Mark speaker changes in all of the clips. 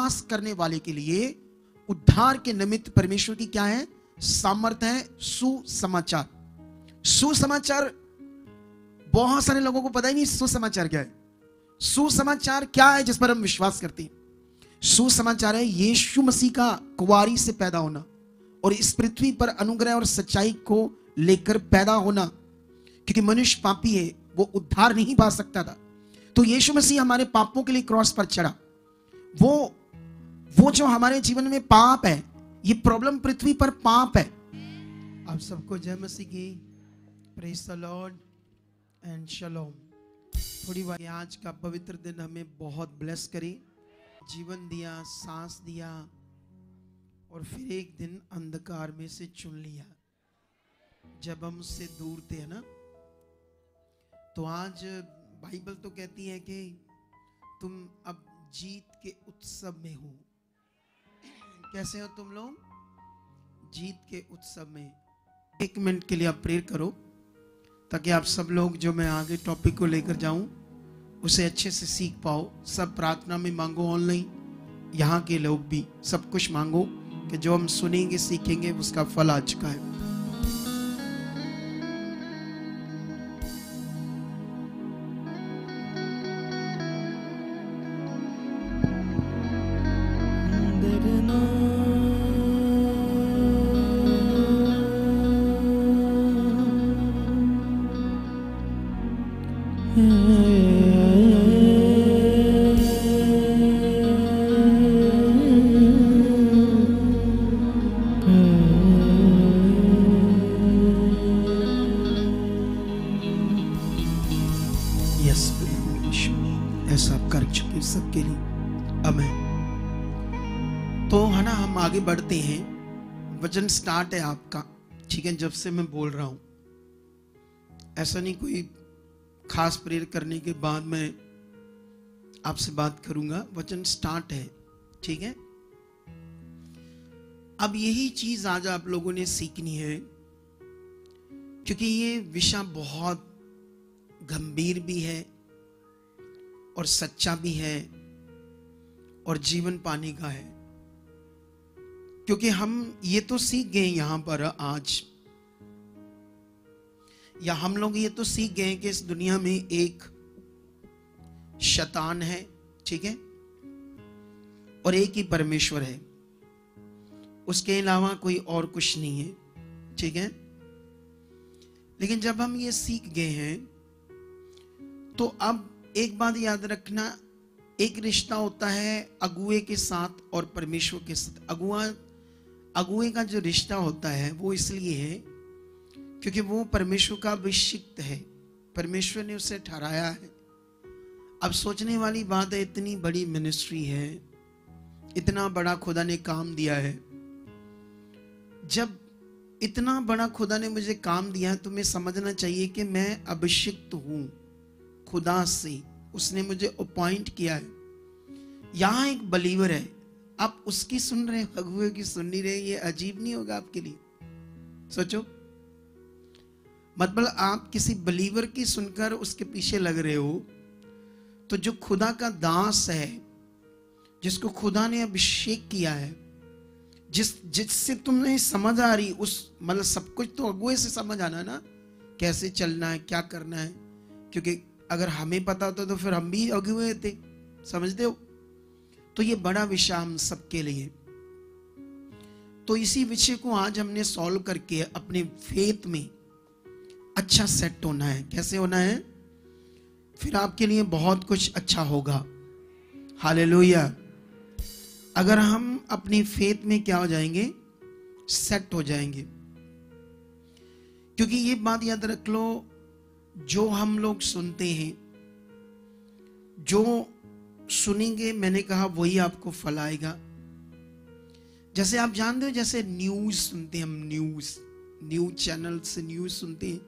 Speaker 1: विश्वास करने वाले के लिए उद्धार के निमित्त परमेश्वर की क्या है? सामर्थ है, सुसमाचार। सुसमाचार बहुत सारे लोगों को पता ही नहीं सुसमाचार क्या है। सुसमाचार क्या है जिस पर हम विश्वास करते हैं? सुसमाचार है यीशु मसीह का कुंवारी से पैदा होना और इस पृथ्वी पर अनुग्रह और सच्चाई को लेकर पैदा होना। क्योंकि मनुष्य पापी है, वो उद्धार नहीं पा सकता था, तो यीशु मसीह हमारे पापों के लिए क्रॉस पर चढ़ा। वो जो हमारे जीवन में पाप है, ये प्रॉब्लम पृथ्वी पर पाप है। आप सबको जय मसीह की, प्रेज द लॉर्ड एंड शलोम। थोड़ी बार आज का पवित्र दिन हमें बहुत ब्लेस करी, जीवन दिया, सांस दिया और फिर एक दिन अंधकार में से चुन लिया जब हम उससे दूर थे, है ना। तो आज बाइबल तो कहती है कि तुम अब जीत के उत्सव में हो। कैसे हो तुम लोग? जीत के उत्सव में। 1 मिनट के लिए आप प्रेयर करो ताकि आप सब लोग जो मैं आगे टॉपिक को लेकर जाऊं उसे अच्छे से सीख पाओ। सब प्रार्थना में मांगो, ऑनलाइन यहाँ के लोग भी सब कुछ मांगो कि जो हम सुनेंगे सीखेंगे उसका फल आ चुका है। ऐसा आप कर चुके सबके लिए, आमीन। तो है ना, हम आगे बढ़ते हैं। वचन स्टार्ट है आपका, ठीक है। जब से मैं बोल रहा हूं, ऐसा नहीं कोई खास प्रेयर करने के बाद मैं आपसे बात करूंगा। वचन स्टार्ट है, ठीक है। अब यही चीज आज आप लोगों ने सीखनी है, क्योंकि ये विषय बहुत गंभीर भी है और सच्चा भी है और जीवन पाने का है। क्योंकि हम ये तो सीख गए यहां पर आज, या हम लोग ये तो सीख गए कि इस दुनिया में एक शैतान है, ठीक है, और एक ही परमेश्वर है, उसके अलावा कोई और कुछ नहीं है, ठीक है। लेकिन जब हम ये सीख गए हैं तो अब एक बात याद रखना, एक रिश्ता होता है अगुए के साथ और परमेश्वर के साथ। अगुए का जो रिश्ता होता है वो इसलिए है क्योंकि वो परमेश्वर का अभिषिक्त है, परमेश्वर ने उसे ठहराया है। अब सोचने वाली बात है, इतनी बड़ी मिनिस्ट्री है, इतना बड़ा खुदा ने काम दिया है। जब इतना बड़ा खुदा ने मुझे काम दिया है तो मैं समझना चाहिए कि मैं अभिषिक्त हूं खुदा से, उसने मुझे अपॉइंट किया है। यहां एक बलीवर है, आप उसकी सुन रहे, अगुए की सुन नहीं रहे, ये अजीब नहीं होगा आपके लिए? सोचो, मतलब आप किसी बलीवर की सुनकर उसके पीछे लग रहे हो, तो जो खुदा का दास है, जिसको खुदा ने अभिषेक किया है, जिससे तुम्हें समझ आ रही, उस मतलब सब कुछ तो अगुए से समझ आना ना, कैसे चलना है, क्या करना है। क्योंकि अगर हमें पता होता तो फिर हम भी अगुए थे, समझते हो। तो ये बड़ा विषय हम सबके लिए। तो इसी विषय को आज हमने सॉल्व करके अपने फेथ में अच्छा सेट होना है। कैसे होना है? फिर आपके लिए बहुत कुछ अच्छा होगा। हालेलुया। अगर हम अपनी फेथ में क्या हो जाएंगे? सेट हो जाएंगे। क्योंकि ये बात याद रख लो, जो हम लोग सुनते हैं, जो सुनेंगे, मैंने कहा वही आपको फल आएगा। जैसे आप जानते हो, जैसे न्यूज सुनते हैं हम, न्यूज चैनल से न्यूज सुनते हैं,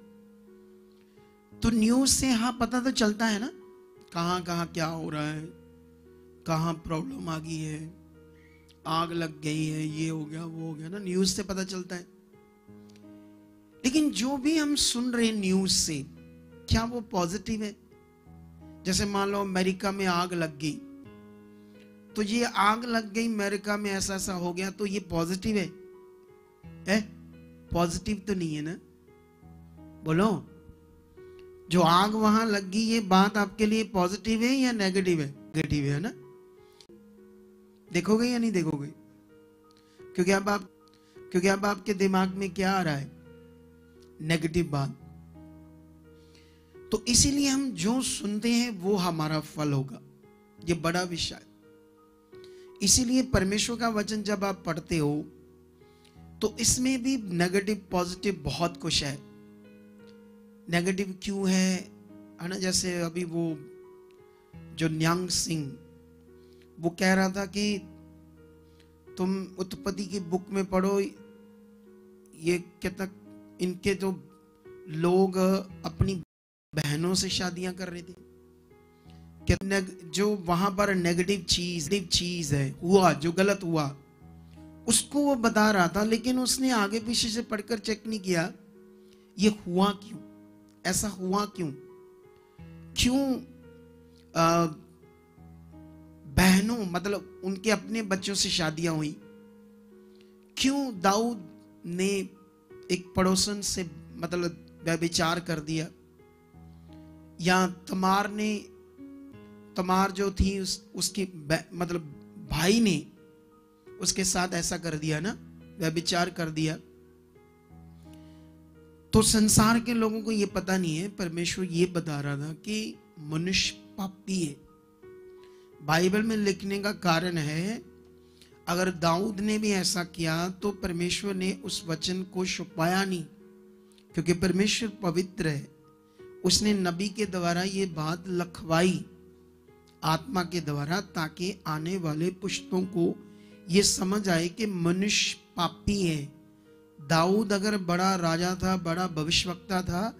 Speaker 1: तो न्यूज से हाँ पता तो चलता है ना, कहां कहां क्या हो रहा है, कहां प्रॉब्लम आ गई है, आग लग गई है, ये हो गया वो हो गया ना, न्यूज से पता चलता है। लेकिन जो भी हम सुन रहे न्यूज से, क्या वो पॉजिटिव है? जैसे मान लो अमेरिका में आग लग गई, तो ये आग लग गई अमेरिका में, ऐसा ऐसा हो गया, तो ये पॉजिटिव है? पॉजिटिव तो नहीं है ना। बोलो, जो आग वहां लग गई, ये बात आपके लिए पॉजिटिव है या नेगेटिव है? नेगेटिव है ना। देखोगे या नहीं देखोगे? क्योंकि अब आपके दिमाग में क्या आ रहा है? नेगेटिव बात। तो इसीलिए हम जो सुनते हैं वो हमारा फल होगा। ये बड़ा विषय है। इसीलिए परमेश्वर का वचन जब आप पढ़ते हो तो इसमें भी नेगेटिव पॉजिटिव बहुत कुछ है। नेगेटिव क्यों है ना? जैसे अभी वो जो न्यांग सिंह, वो कह रहा था कि तुम उत्पत्ति की बुक में पढ़ो, ये कहता इनके जो लोग अपनी बहनों से शादियां कर रहे थे। जो वहां पर नेगेटिव चीज है, हुआ जो गलत हुआ, उसको वो बता रहा था, लेकिन उसने आगे पीछे से पढ़कर चेक नहीं किया ये हुआ क्यों, ऐसा हुआ क्यों, बहनों मतलब उनके अपने बच्चों से शादियां हुई, क्यों दाऊद ने एक पड़ोसन से मतलब व्यभिचार कर दिया, या तमार जो थी उसकी मतलब भाई ने उसके साथ ऐसा कर दिया ना, व्यभिचार कर दिया। तो संसार के लोगों को ये पता नहीं है, परमेश्वर ये बता रहा था कि मनुष्य पापी है। बाइबल में लिखने का कारण है, अगर दाऊद ने भी ऐसा किया तो परमेश्वर ने उस वचन को छुपाया नहीं, क्योंकि परमेश्वर पवित्र है। उसने नबी के द्वारा ये बात लखवाई आत्मा के द्वारा, ताकि आने वाले पुश्तों को ये समझ आए कि मनुष्य पापी है। दाऊद अगर बड़ा राजा था, बड़ा भविष्यवक्ता था,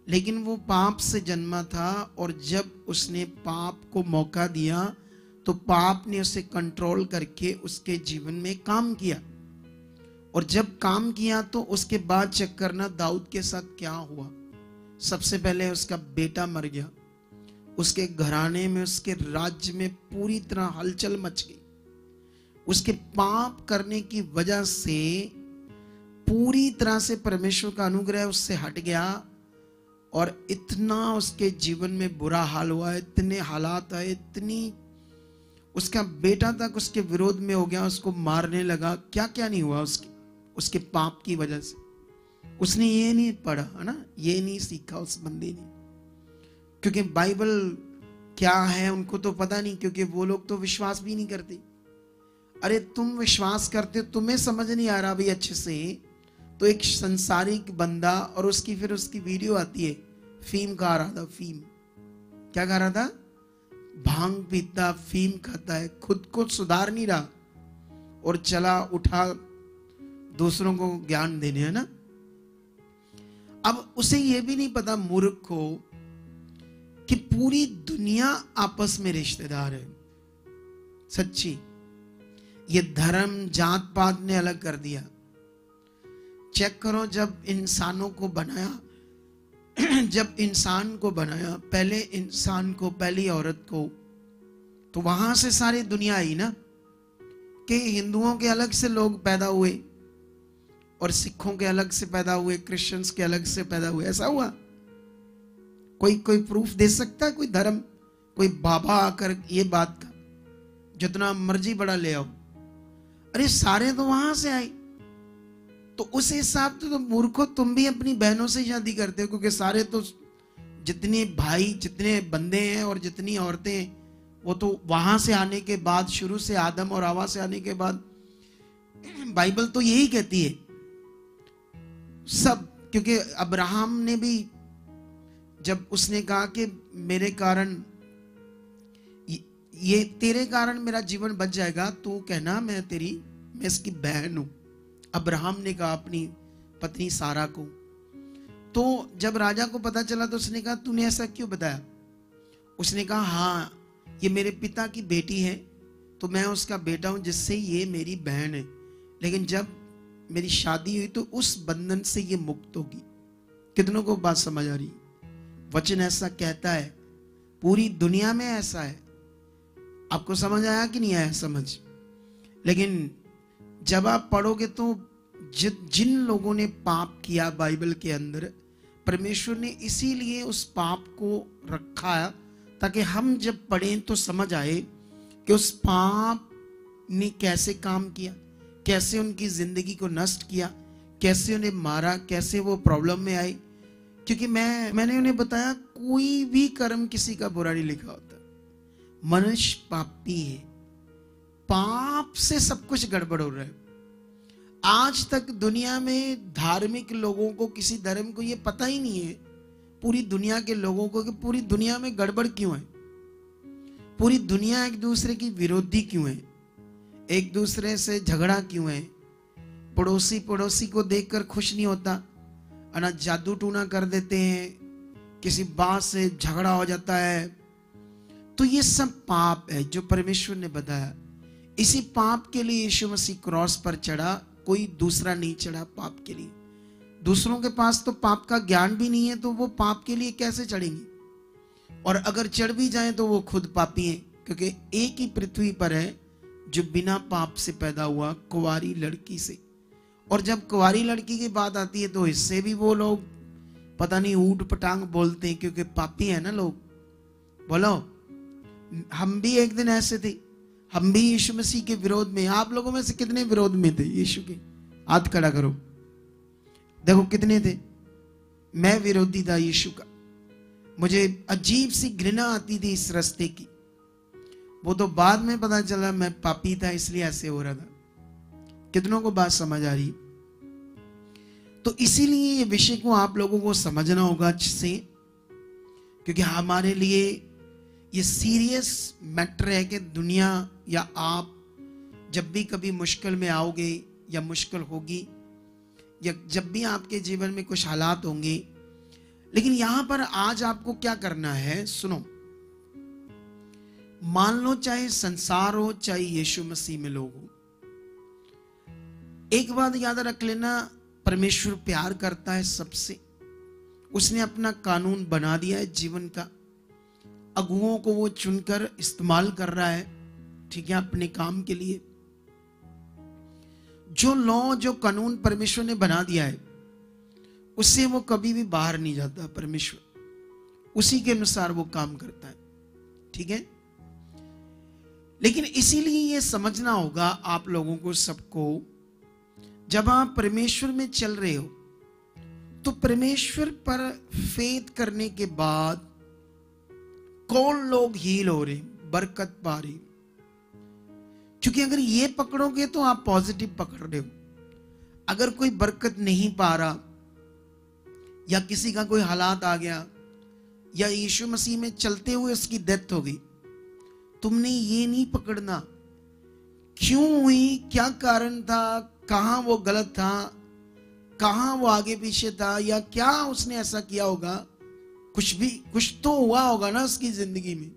Speaker 1: लेकिन वो पाप से जन्मा था, और जब उसने पाप को मौका दिया तो पाप ने उसे कंट्रोल करके उसके जीवन में काम किया। और जब काम किया तो उसके बाद चेक करना दाऊद के साथ क्या हुआ। सबसे पहले उसका बेटा मर गया, उसके घराने में, उसके राज्य में पूरी तरह हलचल मच गई। उसके पाप करने की वजह से पूरी तरह से परमेश्वर का अनुग्रह उससे हट गया, और इतना उसके जीवन में बुरा हाल हुआ, इतने हालात आए, इतनी उसका बेटा तक उसके विरोध में हो गया, उसको मारने लगा। क्या क्या नहीं हुआ उसके पाप की वजह से। उसने ये नहीं पढ़ा है ना, ये नहीं सीखा उस बंदे ने, क्योंकि बाइबल क्या है उनको तो पता नहीं, क्योंकि वो लोग तो विश्वास भी नहीं करते। अरे तुम विश्वास करते हो, तुम्हें समझ नहीं आ रहा भाई अच्छे से, तो एक संसारिक बंदा, और उसकी वीडियो आती है, फीम खा रहा था, फीम क्या खा रहा था, भांग पीता, फीम खाता है, खुद को सुधार नहीं रहा, और चला उठा दूसरों को ज्ञान देने, है ना। अब उसे यह भी नहीं पता मूर्ख को कि पूरी दुनिया आपस में रिश्तेदार है। सच्ची, ये धर्म जात पात ने अलग कर दिया। चेक करो, जब इंसानों को बनाया जब इंसान को बनाया, पहले इंसान को, पहली औरत को, तो वहां से सारी दुनिया आई ना, कि हिंदुओं के अलग से लोग पैदा हुए, और सिखों के अलग से पैदा हुए, क्रिश्चियंस के अलग से पैदा हुए। ऐसा हुआ? कोई प्रूफ दे सकता है? कोई धर्म, कोई बाबा आकर ये बात का जितना मर्जी बड़ा ले आओ? अरे सारे तो वहां से आए। तो उस हिसाब से तो मूर्खो, तुम भी अपनी बहनों से शादी करते हो, क्योंकि सारे तो जितने भाई, जितने बंदे हैं और जितनी औरतें हैं, वो तो वहां से आने के बाद, शुरू से आदम और हवा से आने के बाद, बाइबल तो यही कहती है सब। क्योंकि अब्राहम ने भी, जब उसने कहा कि मेरे कारण, ये तेरे कारण मेरा जीवन बच जाएगा, तू कहना मैं इसकी बहन हूं। अब्राहम ने कहा अपनी पत्नी सारा को। तो जब राजा को पता चला तो उसने कहा तूने ऐसा क्यों बताया? उसने कहा हाँ, ये मेरे पिता की बेटी है, तो मैं उसका बेटा हूं, जिससे ये मेरी बहन है, लेकिन जब मेरी शादी हुई तो उस बंधन से ये मुक्त होगी। कितनों को बात समझ आ रही? वचन ऐसा कहता है, पूरी दुनिया में ऐसा है। आपको समझ आया कि नहीं आया समझ? लेकिन जब आप पढ़ोगे तो जिन लोगों ने पाप किया बाइबल के अंदर, परमेश्वर ने इसीलिए उस पाप को रखा ताकि हम जब पढ़ें तो समझ आए कि उस पाप ने कैसे काम किया, कैसे उनकी जिंदगी को नष्ट किया, कैसे उन्हें मारा, कैसे वो प्रॉब्लम में आए। क्योंकि मैंने उन्हें बताया कोई भी कर्म किसी का बुरा नहीं लिखा होता, मनुष्य पापी है, पाप से सब कुछ गड़बड़ हो रहा है। आज तक दुनिया में धार्मिक लोगों को, किसी धर्म को ये पता ही नहीं है, पूरी दुनिया के लोगों को, कि पूरी दुनिया में गड़बड़ क्यों है, पूरी दुनिया एक दूसरे की विरोधी क्यों है, एक दूसरे से झगड़ा क्यों है, पड़ोसी को देखकर खुश नहीं होता, अना जादू टूना कर देते हैं, किसी बात से झगड़ा हो जाता है। तो ये सब पाप है जो परमेश्वर ने बताया। इसी पाप के लिए यीशु मसीह क्रॉस पर चढ़ा, कोई दूसरा नहीं चढ़ा पाप के लिए। दूसरों के पास तो पाप का ज्ञान भी नहीं है, तो वो पाप के लिए कैसे चढ़ेंगे? और अगर चढ़ भी जाए तो वो खुद पापी हैं, क्योंकि एक ही पृथ्वी पर है जो बिना पाप से पैदा हुआ, कुंवारी लड़की से। और जब कुंवारी लड़की की बात आती है तो इससे भी वो लोग पता नहीं ऊट पटांग बोलते हैं, क्योंकि पापी है ना लोग। बोलो, हम भी एक दिन ऐसे थे, हम भी यीशु मसीह के विरोध में। आप लोगों में से कितने विरोध में थे यीशु के? हाथ खड़ा करो, देखो कितने थे। मैं विरोधी था यीशु का, मुझे अजीब सी घृणा आती थी इस रास्ते की। वो तो बाद में पता चला मैं पापी था, इसलिए ऐसे हो रहा था। कितनों को बात समझ आ रही? तो इसीलिए ये विषय को आप लोगों को समझना होगा अच्छे से, क्योंकि हमारे लिए ये सीरियस मैटर है कि दुनिया या आप जब भी कभी मुश्किल में आओगे या मुश्किल होगी, या जब भी आपके जीवन में कुछ हालात होंगे, लेकिन यहां पर आज आपको क्या करना है, सुनो। मान लो चाहे संसार हो, चाहे यीशु मसीह में लोग हो, एक बात याद रख लेना, परमेश्वर प्यार करता है सबसे। उसने अपना कानून बना दिया है जीवन का, अगुओं को वो चुनकर इस्तेमाल कर रहा है, ठीक है, अपने काम के लिए। जो लॉ, जो कानून परमेश्वर ने बना दिया है, उससे वो कभी भी बाहर नहीं जाता। परमेश्वर उसी के अनुसार वो काम करता है, ठीक है। लेकिन इसीलिए ये समझना होगा आप लोगों को सबको, जब आप परमेश्वर में चल रहे हो तो परमेश्वर पर फेथ करने के बाद कौन लोग हील हो रहे, बरकत पा रहे। क्योंकि अगर ये पकड़ोगे तो आप पॉजिटिव पकड़ रहे हो। अगर कोई बरकत नहीं पा रहा, या किसी का कोई हालात आ गया, या यीशु मसीह में चलते हुए उसकी डेथ हो गई, तुमने ये नहीं पकड़ना क्यों हुई, क्या कारण था, कहां वो गलत था, कहां वो आगे पीछे था, या क्या उसने ऐसा किया होगा। कुछ तो हुआ होगा ना उसकी जिंदगी में,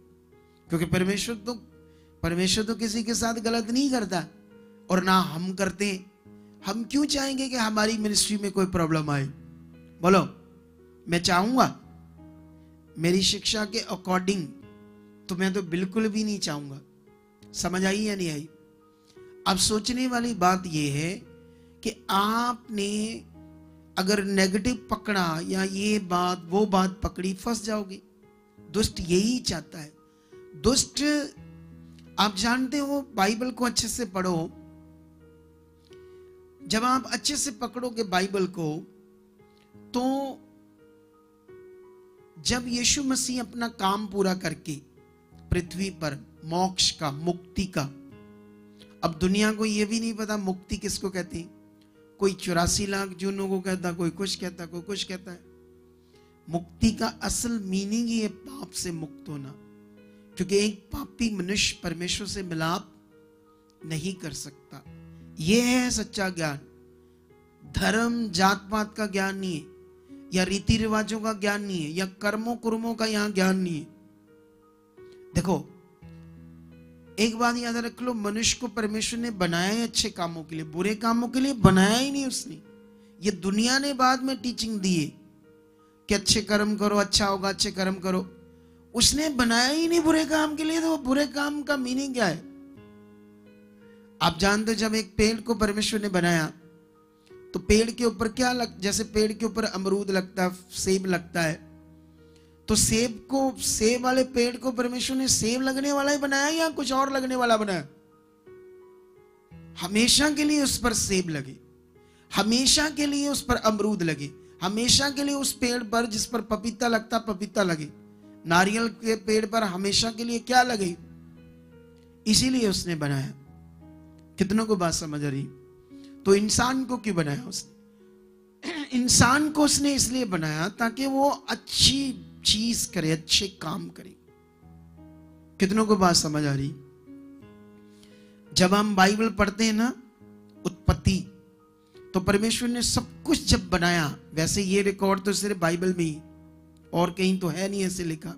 Speaker 1: क्योंकि परमेश्वर तो किसी के साथ गलत नहीं करता, और ना हम करते। हम क्यों चाहेंगे कि हमारी मिनिस्ट्री में कोई प्रॉब्लम आए? बोलो, मैं चाहूंगा? मेरी शिक्षा के अकॉर्डिंग तो मैं तो बिल्कुल भी नहीं चाहूंगा। समझ आई या नहीं आई? अब सोचने वाली बात यह है कि आपने अगर नेगेटिव पकड़ा, या ये बात वो बात पकड़ी, फंस जाओगे। दुष्ट यही चाहता है। दुष्ट, आप जानते हो, बाइबल को अच्छे से पढ़ो। जब आप अच्छे से पकड़ोगे बाइबल को, तो जब यीशु मसीह अपना काम पूरा करके पृथ्वी पर मोक्ष का, मुक्ति का, अब दुनिया को यह भी नहीं पता मुक्ति किसको कहते हैं। कोई 84 लाख जूनों को कहता, कोई कुछ कहता, कोई कुछ कहता है। मुक्ति का असल मीनिंग ही है पाप से मुक्त होना, क्योंकि एक पापी मनुष्य परमेश्वर से मिलाप नहीं कर सकता। यह है सच्चा ज्ञान। धर्म जात पात का ज्ञान नहीं है, या रीति रिवाजों का ज्ञान नहीं है, या कर्मों कुर्मों का यहां ज्ञान नहीं है। देखो, एक बात याद रख लो, मनुष्य को परमेश्वर ने बनाया है अच्छे कामों के लिए, बुरे कामों के लिए बनाया ही नहीं उसने। ये दुनिया ने बाद में टीचिंग दी है कि अच्छे कर्म करो, अच्छा होगा, अच्छे कर्म करो। उसने बनाया ही नहीं बुरे काम के लिए, तो वो बुरे काम का मीनिंग क्या है? आप जानते, जब एक पेड़ को परमेश्वर ने बनाया तो पेड़ के ऊपर क्या जैसे पेड़ के ऊपर अमरूद लगता है, सेब लगता है, तो सेब वाले पेड़ को परमेश्वर ने सेब लगने वाला ही बनाया या कुछ और लगने वाला बनाया? हमेशा के लिए उस पर सेब लगे, हमेशा के लिए उस पर अमरूद लगे, हमेशा के लिए उस पेड़ पर जिस पर पपीता लगता पपीता लगे। नारियल के पेड़ पर हमेशा के लिए क्या लगे? इसीलिए उसने बनाया। कितनों को बात समझ आ रही? तो इंसान को क्यों बनाया उसने? इंसान को उसने इसलिए बनाया ताकि वो अच्छी चीज करे, अच्छे काम करे। कितनों को बात समझ आ रही? जब हम बाइबल पढ़ते हैं ना, उत्पत्ति, तो परमेश्वर ने सब कुछ जब बनाया, वैसे ये रिकॉर्ड तो सिर्फ बाइबल में ही, और कहीं तो है नहीं ऐसे लिखा।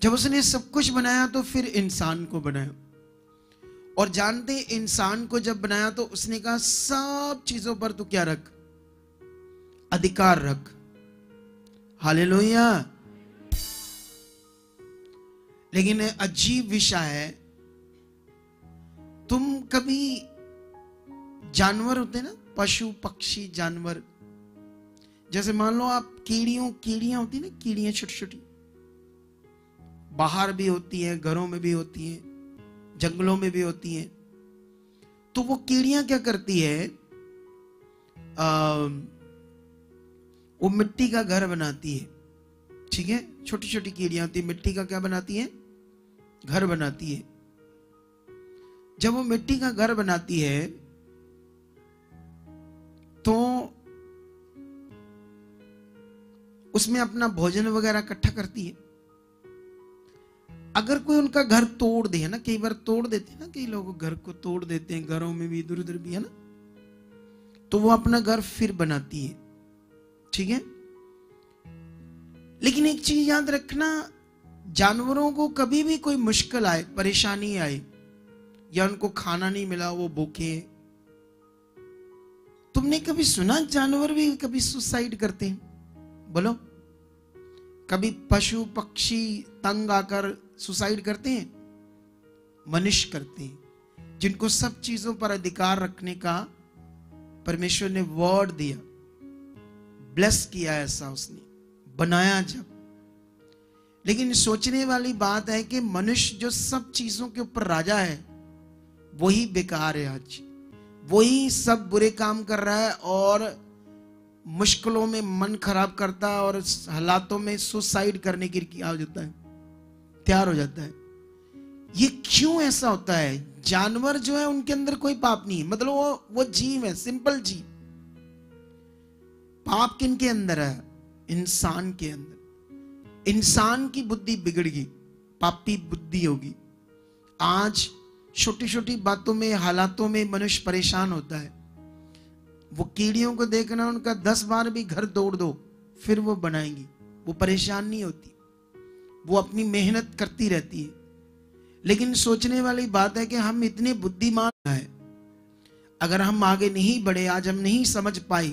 Speaker 1: जब उसने सब कुछ बनाया तो फिर इंसान को बनाया, और जानते इंसान को जब बनाया तो उसने कहा सब चीजों पर तू क्या रख? अधिकार रख। हालेलुया। लेकिन अजीब विषय है, तुम कभी जानवर होते ना, पशु पक्षी जानवर, जैसे मान लो आप कीड़ियां होती ना, कीड़ियां छोटी छोटी, बाहर भी होती हैं, घरों में भी होती हैं, जंगलों में भी होती हैं। तो वो कीड़ियां क्या करती है, वो मिट्टी का घर बनाती है। ठीक है, छोटी छोटी कीड़ियां होती है, मिट्टी का क्या बनाती है? घर बनाती है। जब वो मिट्टी का घर बनाती है तो उसमें अपना भोजन वगैरह इकट्ठा करती है। अगर कोई उनका घर तोड़ दे, है ना, कई बार तोड़ देते हैं ना, कई लोग घर को तोड़ देते हैं, घरों में भी इधर उधर भी, है ना, तो वो अपना घर फिर बनाती है। ठीक है, लेकिन एक चीज याद रखना, जानवरों को कभी भी कोई मुश्किल आए, परेशानी आए, या उनको खाना नहीं मिला, वो भूखे, तुमने कभी सुना जानवर भी कभी सुसाइड करते हैं? बोलो, कभी पशु पक्षी तंग आकर सुसाइड करते हैं? मनुष्य करते हैं, जिनको सब चीजों पर अधिकार रखने का परमेश्वर ने वर्ड दिया, ब्लेस किया, ऐसा उसने बनाया जब। लेकिन सोचने वाली बात है कि मनुष्य जो सब चीजों के ऊपर राजा है, वही बेकार है। आज वही सब बुरे काम कर रहा है और मुश्किलों में मन खराब करता है और हालातों में सुसाइड करने की आ जाता है, तैयार हो जाता है। ये क्यों ऐसा होता है? जानवर जो है उनके अंदर कोई पाप नहीं है, मतलब वो जीव है, सिंपल जीव। पाप किनके अंदर है? इंसान के अंदर। इंसान की बुद्धि बिगड़ गई, पापी बुद्धि होगी। आज छोटी छोटी बातों में, हालातों में मनुष्य परेशान होता है। वो कीड़ियों को देखना, उनका 10 बार भी घर तोड़ दो फिर वो बनाएंगी, वो परेशान नहीं होती, वो अपनी मेहनत करती रहती है। लेकिन सोचने वाली बात है कि हम इतने बुद्धिमान हैं, अगर हम आगे नहीं बढ़े, आज हम नहीं समझ पाए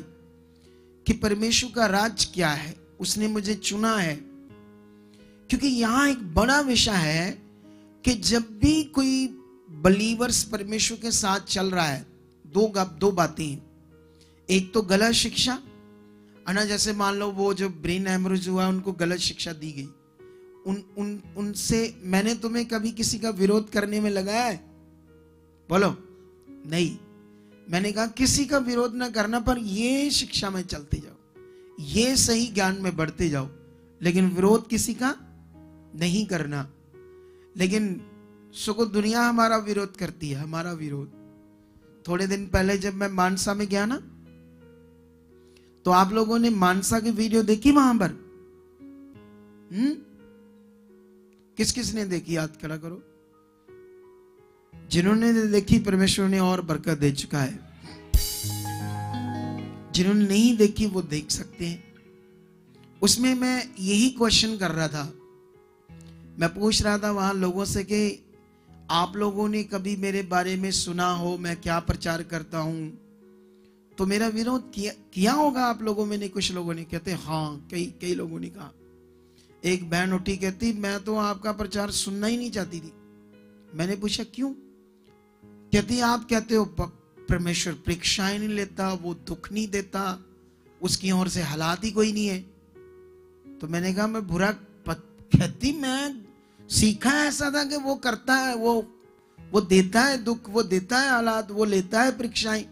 Speaker 1: कि परमेश्वर का राज क्या है, उसने मुझे चुना है। क्योंकि यहां एक बड़ा विषय है कि जब भी कोई बलीवर्स परमेश्वर के साथ चल रहा है, दो बातें हैं। एक तो गलत शिक्षा, है, जैसे मान लो वो जो ब्रेन हैमरेज हुआ, उनको गलत शिक्षा दी गई। उनसे मैंने तुम्हें कभी किसी का विरोध करने में लगाया है? बोलो, नहीं। मैंने कहा किसी का विरोध ना करना, पर ये शिक्षा में चलते जाओ, ये सही ज्ञान में बढ़ते जाओ, लेकिन विरोध किसी का नहीं करना। लेकिन सुको दुनिया हमारा विरोध करती है, हमारा विरोध। थोड़े दिन पहले जब मैं मानसा में गया ना, तो आप लोगों ने मानसा की वीडियो देखी वहां पर? किस किस ने देखी? याद करा करो। जिन्होंने देखी, परमेश्वर ने और बरकत दे चुका है। जिन्होंने नहीं देखी वो देख सकते हैं। उसमें मैं यही क्वेश्चन कर रहा था, मैं पूछ रहा था वहां लोगों से कि आप लोगों ने कभी मेरे बारे में सुना हो, मैं क्या प्रचार करता हूं, तो मेरा विरोध किया होगा आप लोगों में ने? कुछ लोगों ने कहते हाँ, कई लोगों ने कहा। एक बहन उठी कहती मैं तो आपका प्रचार सुनना ही नहीं चाहती थी। मैंने पूछा क्यों? कहती आप कहते हो परमेश्वर परीक्षाएं नहीं लेता, वो दुख नहीं देता, उसकी ओर से हालात ही कोई नहीं है। तो मैंने कहा मैं बुरा कहती मैं सीखा ऐसा था कि वो करता है, वो देता है दुख, वो देता है हालात, वो लेता है परीक्षाएं।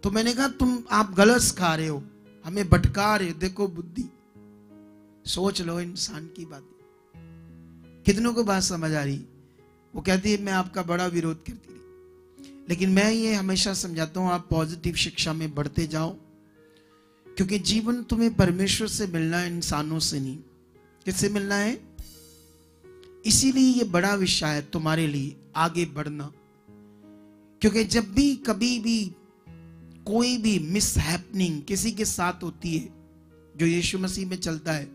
Speaker 1: तो मैंने कहा आप गलत सिखा रहे हो, हमें भटका रहे हो। देखो बुद्धि, सोच लो इंसान की बात। कितनों को बात समझ आ रही? वो कहती है मैं आपका बड़ा विरोध करती थी, लेकिन मैं ये हमेशा समझाता हूं आप पॉजिटिव शिक्षा में बढ़ते जाओ, क्योंकि जीवन तुम्हें परमेश्वर से मिलना है, इंसानों से नहीं। किससे मिलना है? इसीलिए ये बड़ा विषय है तुम्हारे लिए, आगे बढ़ना। क्योंकि जब भी कभी भी कोई भी मिसहैपनिंग किसी के साथ होती है जो यीशु मसीह में चलता है,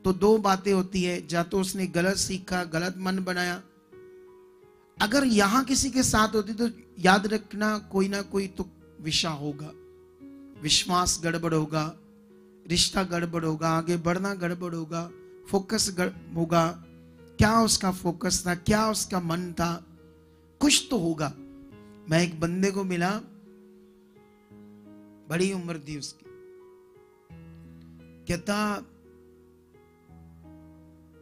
Speaker 1: तो दो बातें होती है, या तो उसने गलत सीखा, गलत मन बनाया। अगर यहां किसी के साथ होती तो याद रखना कोई ना कोई तो विषय होगा, विश्वास गड़बड़ होगा, रिश्ता गड़बड़ होगा, आगे बढ़ना गड़बड़ होगा, फोकस होगा। क्या उसका फोकस था, क्या उसका मन था, कुछ तो होगा। मैं एक बंदे को मिला, बड़ी उम्र थी उसकी, कहता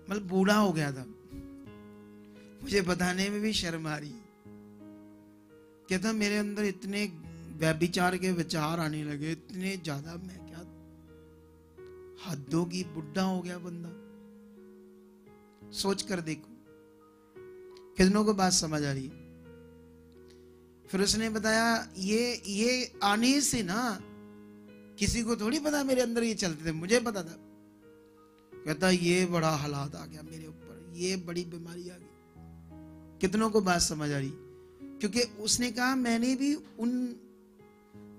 Speaker 1: मतलब बूढ़ा हो गया था, मुझे बताने में भी शर्म आ रही। कहता मेरे अंदर इतने व्यभिचार के विचार आने लगे, इतने ज्यादा, मैं क्या हदों की, बुढ़ा हो गया बंदा। सोच कर देखो, कितनों को बात समझ आ रही? फिर उसने बताया ये आने से ना किसी को थोड़ी पता मेरे अंदर ये चलते थे, मुझे पता था। कहता ये बड़ा हालात आ गया मेरे ऊपर, ये बड़ी बीमारी आ गई। कितनों को बात समझ आ रही? क्योंकि उसने कहा मैंने भी उन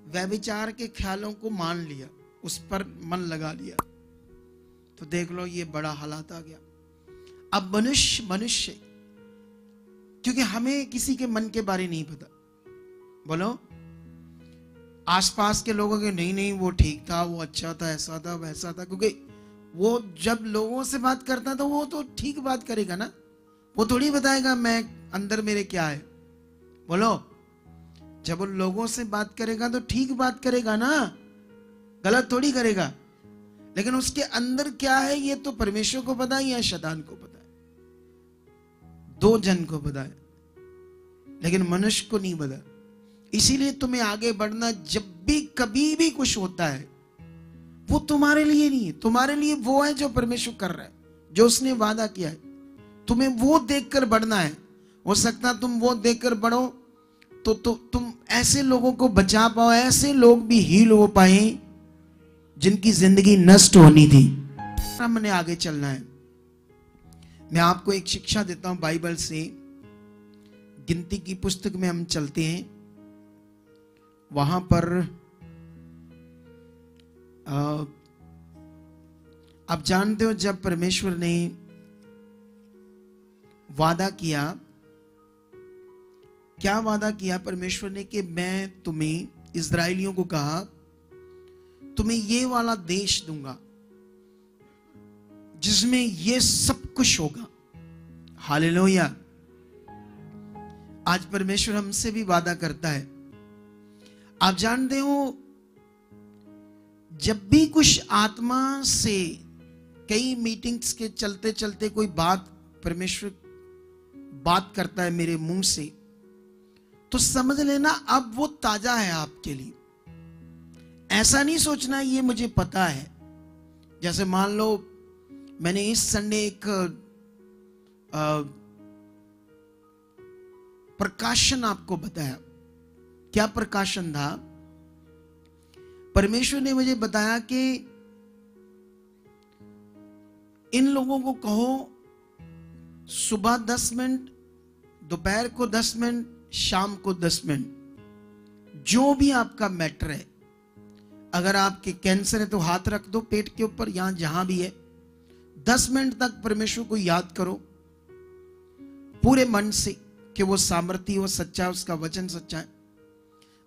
Speaker 1: व्यभिचार के ख्यालों को मान लिया, उस पर मन लगा लिया, तो देख लो ये बड़ा हालात आ गया। अब मनुष्य क्योंकि हमें किसी के मन के बारे नहीं पता, बोलो आसपास के लोगों के नहीं वो ठीक था, वो अच्छा था, ऐसा था, वैसा था, क्योंकि वो जब लोगों से बात करता तो वो तो ठीक बात करेगा ना, वो थोड़ी बताएगा मैं अंदर मेरे क्या है। बोलो जब वो लोगों से बात करेगा तो ठीक बात करेगा ना, गलत थोड़ी करेगा। लेकिन उसके अंदर क्या है ये तो परमेश्वर को पता है या शैतान को पता है, दो जन को पता है, लेकिन मनुष्य को नहीं पता। इसीलिए तुम्हें आगे बढ़ना, जब भी कभी भी कुछ होता है वो तुम्हारे लिए नहीं है, तुम्हारे लिए वो है जो परमेश्वर कर रहा है, जो उसने वादा किया है। तुम्हें वो देखकर बढ़ना है। हो सकता है तुम वो देखकर बढ़ो तो तुम ऐसे लोगों को बचा पाओ, ऐसे लोग भी हील हो पाए जिनकी जिंदगी नष्ट होनी थी। हमने आगे चलना है। मैं आपको एक शिक्षा देता हूं बाइबल से। गिनती की पुस्तक में हम चलते हैं, वहां पर आप जानते हो जब परमेश्वर ने वादा किया, क्या वादा किया परमेश्वर ने कि मैं तुम्हें, इस्राएलियों को कहा तुम्हें ये वाला देश दूंगा जिसमें ये सब कुछ होगा। हालेलुया। आज परमेश्वर हमसे भी वादा करता है। आप जानते हो जब भी कुछ आत्मा से कई मीटिंग्स के चलते चलते कोई बात परमेश्वर बात करता है मेरे मुंह से, तो समझ लेना अब वो ताजा है आपके लिए। ऐसा नहीं सोचना ये मुझे पता है। जैसे मान लो मैंने इस संडे एक प्रकाशन आपको बताया। क्या प्रकाशन था? परमेश्वर ने मुझे बताया कि इन लोगों को कहो सुबह 10 मिनट, दोपहर को 10 मिनट, शाम को 10 मिनट, जो भी आपका मैटर है। अगर आपके कैंसर है तो हाथ रख दो पेट के ऊपर, यहां जहां भी है। 10 मिनट तक परमेश्वर को याद करो पूरे मन से कि वो सामर्थी, वो सच्चा, उसका वचन सच्चा है।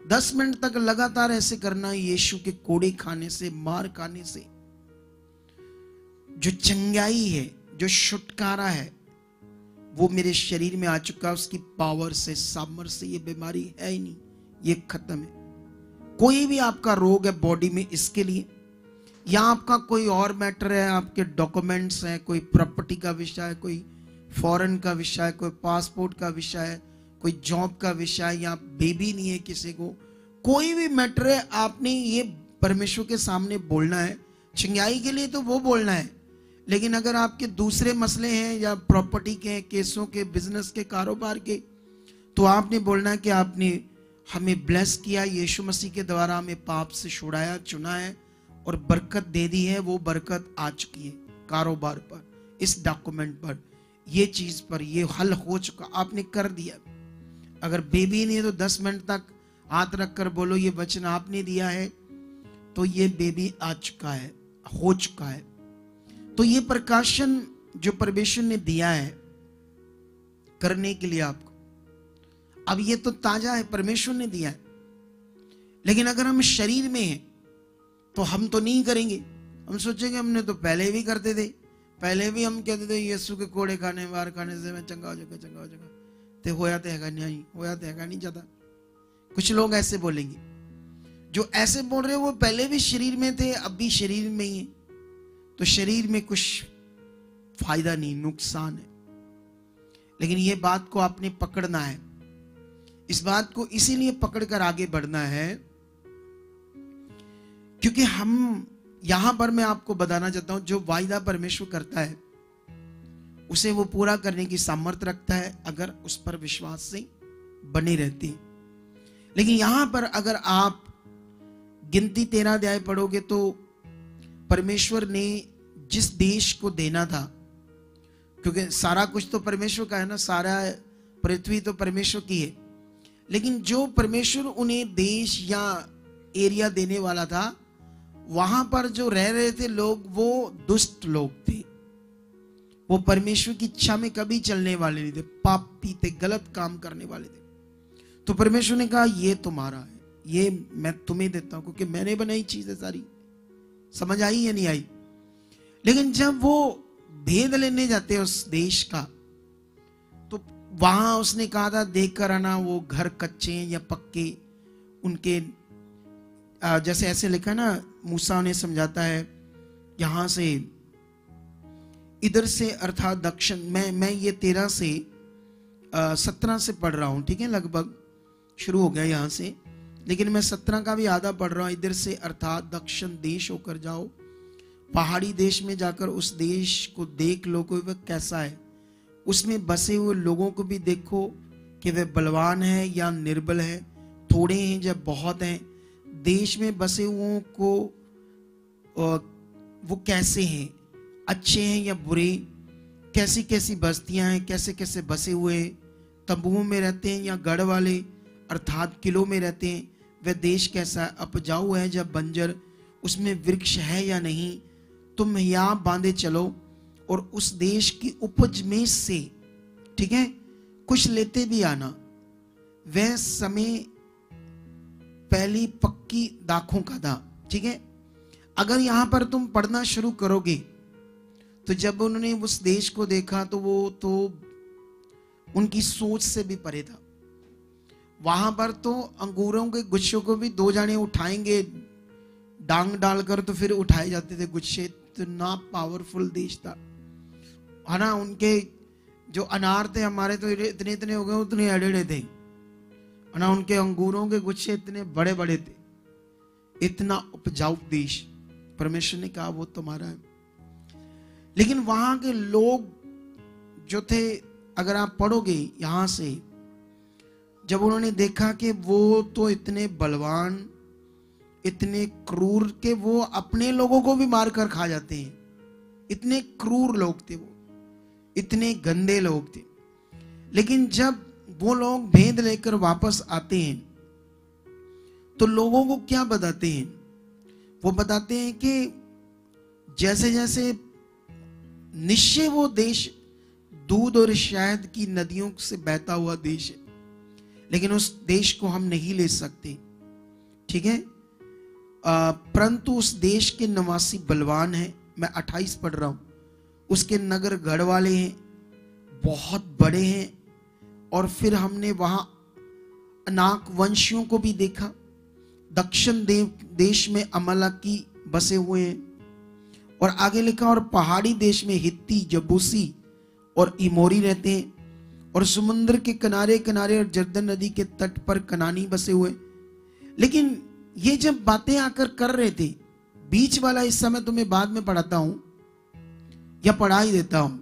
Speaker 1: 10 मिनट तक लगातार ऐसे करना। यीशु के कोड़े खाने से, मार खाने से जो चंगाई है, जो छुटकारा है, वो मेरे शरीर में आ चुका है। उसकी पावर से, सामर्थ्य से ये बीमारी है ही नहीं, ये खत्म है। कोई भी आपका रोग है बॉडी में, इसके लिए, या आपका कोई और मैटर है, आपके डॉक्यूमेंट्स हैं, कोई प्रॉपर्टी का विषय है, कोई फॉरेन का विषय है, कोई पासपोर्ट का विषय है, कोई जॉब का विषय है, या बेबी नहीं है किसी को, कोई भी मैटर है, आपने ये परमेश्वर के सामने बोलना है। चंगाई के लिए तो वो बोलना है, लेकिन अगर आपके दूसरे मसले हैं या प्रॉपर्टी के, केसों के, बिजनेस के, कारोबार के, तो आपने बोलना है कि आपने हमें ब्लेस किया, यीशु मसीह के द्वारा हमें पाप से छुड़ाया, चुना है और बरकत दे दी है। वो बरकत आ चुकी है कारोबार पर, इस डॉक्यूमेंट पर, ये चीज पर, ये हल हो चुका, आपने कर दिया। अगर बेबी नहीं है तो 10 मिनट तक हाथ रखकर बोलो ये वचन आपने दिया है, तो ये बेबी आ चुका है, हो चुका है। तो ये प्रकाशन जो परमेश्वर ने दिया है करने के लिए आपको, अब ये तो ताजा है, परमेश्वर ने दिया है। लेकिन अगर हम शरीर में हैं तो हम तो नहीं करेंगे। हम सोचेंगे हमने तो पहले भी करते थे, पहले भी हम कहते थे यीशु के कोड़े खाने, वार खाने से मैं चंगा हो जाएगा, चंगा हो जाएगा। तो होया तो हैगा नहीं, होया तो हैगा नहीं जाता। कुछ लोग ऐसे बोलेंगे, जो ऐसे बोल रहे हैं वो पहले भी शरीर में थे, अब भी शरीर में ही है, तो शरीर में कुछ फायदा नहीं, नुकसान है। लेकिन ये बात को आपने पकड़ना है, इस बात को इसीलिए पकड़कर आगे बढ़ना है क्योंकि हम यहां पर, मैं आपको बताना चाहता हूं, जो वायदा परमेश्वर करता है उसे वो पूरा करने की सामर्थ्य रखता है, अगर उस पर विश्वास से बने रहते हैं। लेकिन यहां पर अगर आप गिनती 13 अध्याय पढ़ोगे तो परमेश्वर ने जिस देश को देना था, क्योंकि सारा कुछ तो परमेश्वर का है ना, सारा पृथ्वी तो परमेश्वर की है, लेकिन जो परमेश्वर उन्हें देश या एरिया देने वाला था, वहां पर जो रह रहे थे लोग, वो दुष्ट लोग थे, वो परमेश्वर की इच्छा में कभी चलने वाले नहीं थे, पापी थे, गलत काम करने वाले थे। तो परमेश्वर ने कहा ये तुम्हारा है, ये मैं तुम्हें देता हूं, क्योंकि मैंने बनाई चीज है सारी। समझ आई या नहीं आई? लेकिन जब वो भेद लेने जाते हैं उस देश का, तो वहां उसने कहा था देख कर आना वो घर कच्चे हैं या पक्के, उनके जैसे ऐसे लिखा ना, मूसा ने समझाता है यहां से इधर से अर्थात दक्षिण, मैं ये 13 से 17 से पढ़ रहा हूं, ठीक है, लगभग शुरू हो गया यहां से, लेकिन मैं 17 का भी आधा पढ़ रहा हूं। इधर से अर्थात दक्षिण देश होकर जाओ, पहाड़ी देश में जाकर उस देश को देख लो कि वह कैसा है, उसमें बसे हुए लोगों को भी देखो कि वे बलवान है या निर्बल है, थोड़े हैं या बहुत हैं, देश में बसे हुओं को वो कैसे हैं, अच्छे हैं या बुरे, कैसी कैसी बस्तियां हैं, कैसे कैसे बसे हुए, तंबुओं में रहते हैं या गढ़ वाले अर्थात किलों में रहते हैं, वह देश कैसा है, उपजाऊ है या बंजर, उसमें वृक्ष है या नहीं, तुम यहाँ बांधे चलो और उस देश की उपज में से, ठीक है, कुछ लेते भी आना, वह समय पहली पक्की दाखों का था। ठीक है, अगर यहां पर तुम पढ़ना शुरू करोगे तो जब उन्होंने उस देश को देखा तो वो तो उनकी सोच से भी परे था। वहां पर तो अंगूरों के गुच्छों को भी 2 जाने उठाएंगे डांग डालकर, तो फिर उठाए जाते थे गुच्छे, इतना पावरफुल देश था, है ना। उनके जो अनार थे, हमारे तो इतने इतने हो गए, उतने अड़ेड़े थे, है ना। उनके अंगूरों के गुच्छे इतने बड़े बड़े थे, इतना उपजाऊ देश। परमेश्वर ने कहा वो तुम्हारा है। लेकिन वहां के लोग जो थे, अगर आप पढ़ोगे यहां से, जब उन्होंने देखा कि वो तो इतने बलवान, इतने क्रूर के वो अपने लोगों को भी मार कर खा जाते हैं, इतने क्रूर लोग थे वो, इतने गंदे लोग थे। लेकिन जब वो लोग भेद लेकर वापस आते हैं तो लोगों को क्या बताते हैं? वो बताते हैं कि जैसे जैसे निश्चय वो देश दूध और शहद की नदियों से बहता हुआ देश है, लेकिन उस देश को हम नहीं ले सकते, ठीक है, परंतु उस देश के निवासी बलवान हैं। मैं 28 पढ़ रहा हूं। उसके नगर गढ़ वाले हैं, बहुत बड़े हैं। और फिर हमने वहां अनाक वंशियों को भी देखा। दक्षिण देश में अमालेकी बसे हुए हैं। और आगे लिखा, और पहाड़ी देश में हित्ती, जबूसी और इमोरी रहते हैं। और समुद्र के किनारे किनारे और जर्दन नदी के तट पर कनानी बसे हुए। लेकिन ये जब बातें आकर कर रहे थे, बीच वाला हिस्सा मैं तुम्हें बाद में पढ़ाता हूं या पढ़ा ही देता हूं।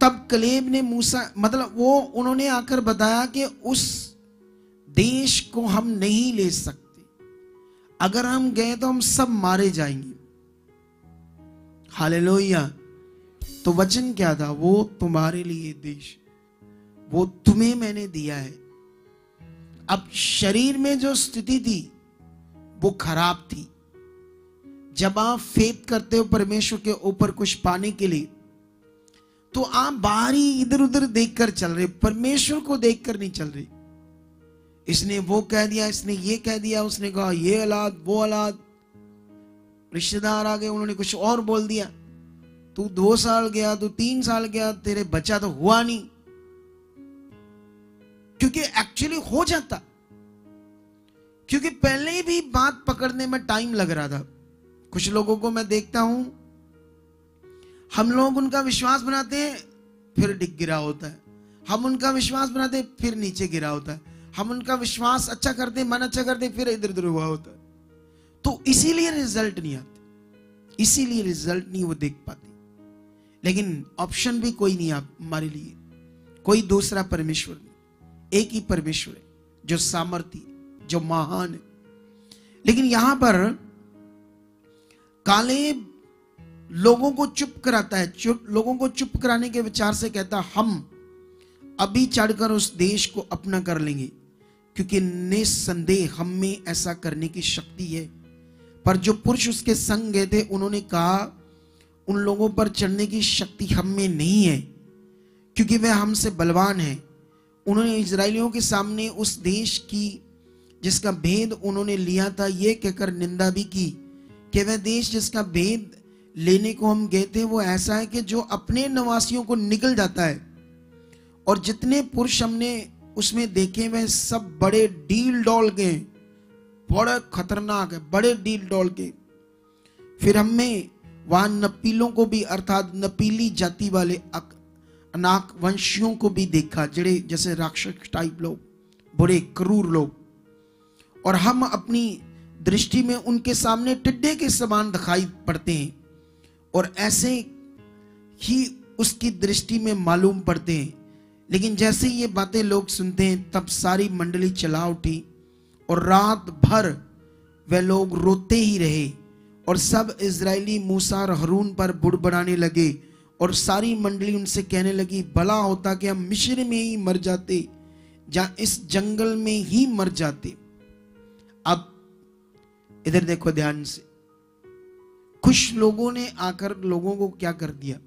Speaker 1: तब कलेब ने मूसा, मतलब वो उन्होंने आकर बताया कि उस देश को हम नहीं ले सकते, अगर हम गए तो हम सब मारे जाएंगे। हालेलुया। तो वचन क्या था? वो तुम्हारे लिए देश, वो तुम्हें मैंने दिया है। अब शरीर में जो स्थिति थी वो खराब थी। जब आप फेथ करते हो परमेश्वर के ऊपर कुछ पाने के लिए, तो आप बाहरी इधर उधर देखकर चल रहे, परमेश्वर को देखकर नहीं चल रहे। इसने वो कह दिया, इसने ये कह दिया, उसने कहा ये औलाद वो औलाद, रिश्तेदार आ गए उन्होंने कुछ और बोल दिया। तू 2 साल गया, तू 3 साल गया, तेरे बच्चा तो हुआ नहीं। क्योंकि एक्चुअली हो जाता, क्योंकि पहले ही भी बात पकड़ने में टाइम लग रहा था। कुछ लोगों को मैं देखता हूं, हम लोग उनका विश्वास बनाते हैं फिर डिग गिरा होता है, हम उनका विश्वास बनाते हैं फिर नीचे गिरा होता है, हम उनका विश्वास अच्छा करते हैं, मन अच्छा करते हैं, फिर इधर उधर हुआ होता है। तो इसीलिए रिजल्ट नहीं आते, इसीलिए रिजल्ट नहीं वो देख पाते। लेकिन ऑप्शन भी कोई नहीं आप हमारे लिए, कोई दूसरा परमेश्वर नहीं, एक ही परमेश्वर है जो सामर्थी, जो महान है। लेकिन यहां पर कालेब लोगों को चुप कराता है, लोगों को चुप कराने के विचार से कहता, हम अभी चढ़कर उस देश को अपना कर लेंगे, क्योंकि निस्संदेह हम में ऐसा करने की शक्ति है। पर जो पुरुष उसके संग गए थे उन्होंने कहा, उन लोगों पर चढ़ने की शक्ति हम में नहीं है, क्योंकि वह हमसे बलवान है। उन्होंने इजरायलियों के सामने उस देश की जिसका भेद उन्होंने लिया था ये कहकर निंदा भी की कि वह देश जिसका भेद लेने को हम गए थे वो ऐसा है कि जो अपने निवासियों को निगल जाता है, और जितने पुरुष हमने उसमें देखे वह सब बड़े डील डॉल के, बड़े खतरनाक है, बड़े डील डॉल के। फिर हमने वहां नपीलों को भी, अर्थात नपीली जाति वाले अनाक वंशियों को भी देखा, जैसे राक्षस टाइप लोग, बड़े क्रूर लोग। और हम अपनी दृष्टि में उनके सामने टिड्डे के समान दिखाई पड़ते हैं, और ऐसे ही उसकी दृष्टि में मालूम पड़ते हैं। लेकिन जैसे ये बातें लोग सुनते हैं तब सारी मंडली चला उठी, और रात भर वे लोग रोते ही रहे। और सब इजरायली मूसा और हारून पर बुड़बड़ाने लगे, और सारी मंडली उनसे कहने लगी, भला होता कि हम मिस्र में ही मर जाते, या इस जंगल में ही मर जाते। अब इधर देखो ध्यान से, कुछ लोगों ने आकर लोगों को क्या कर दिया?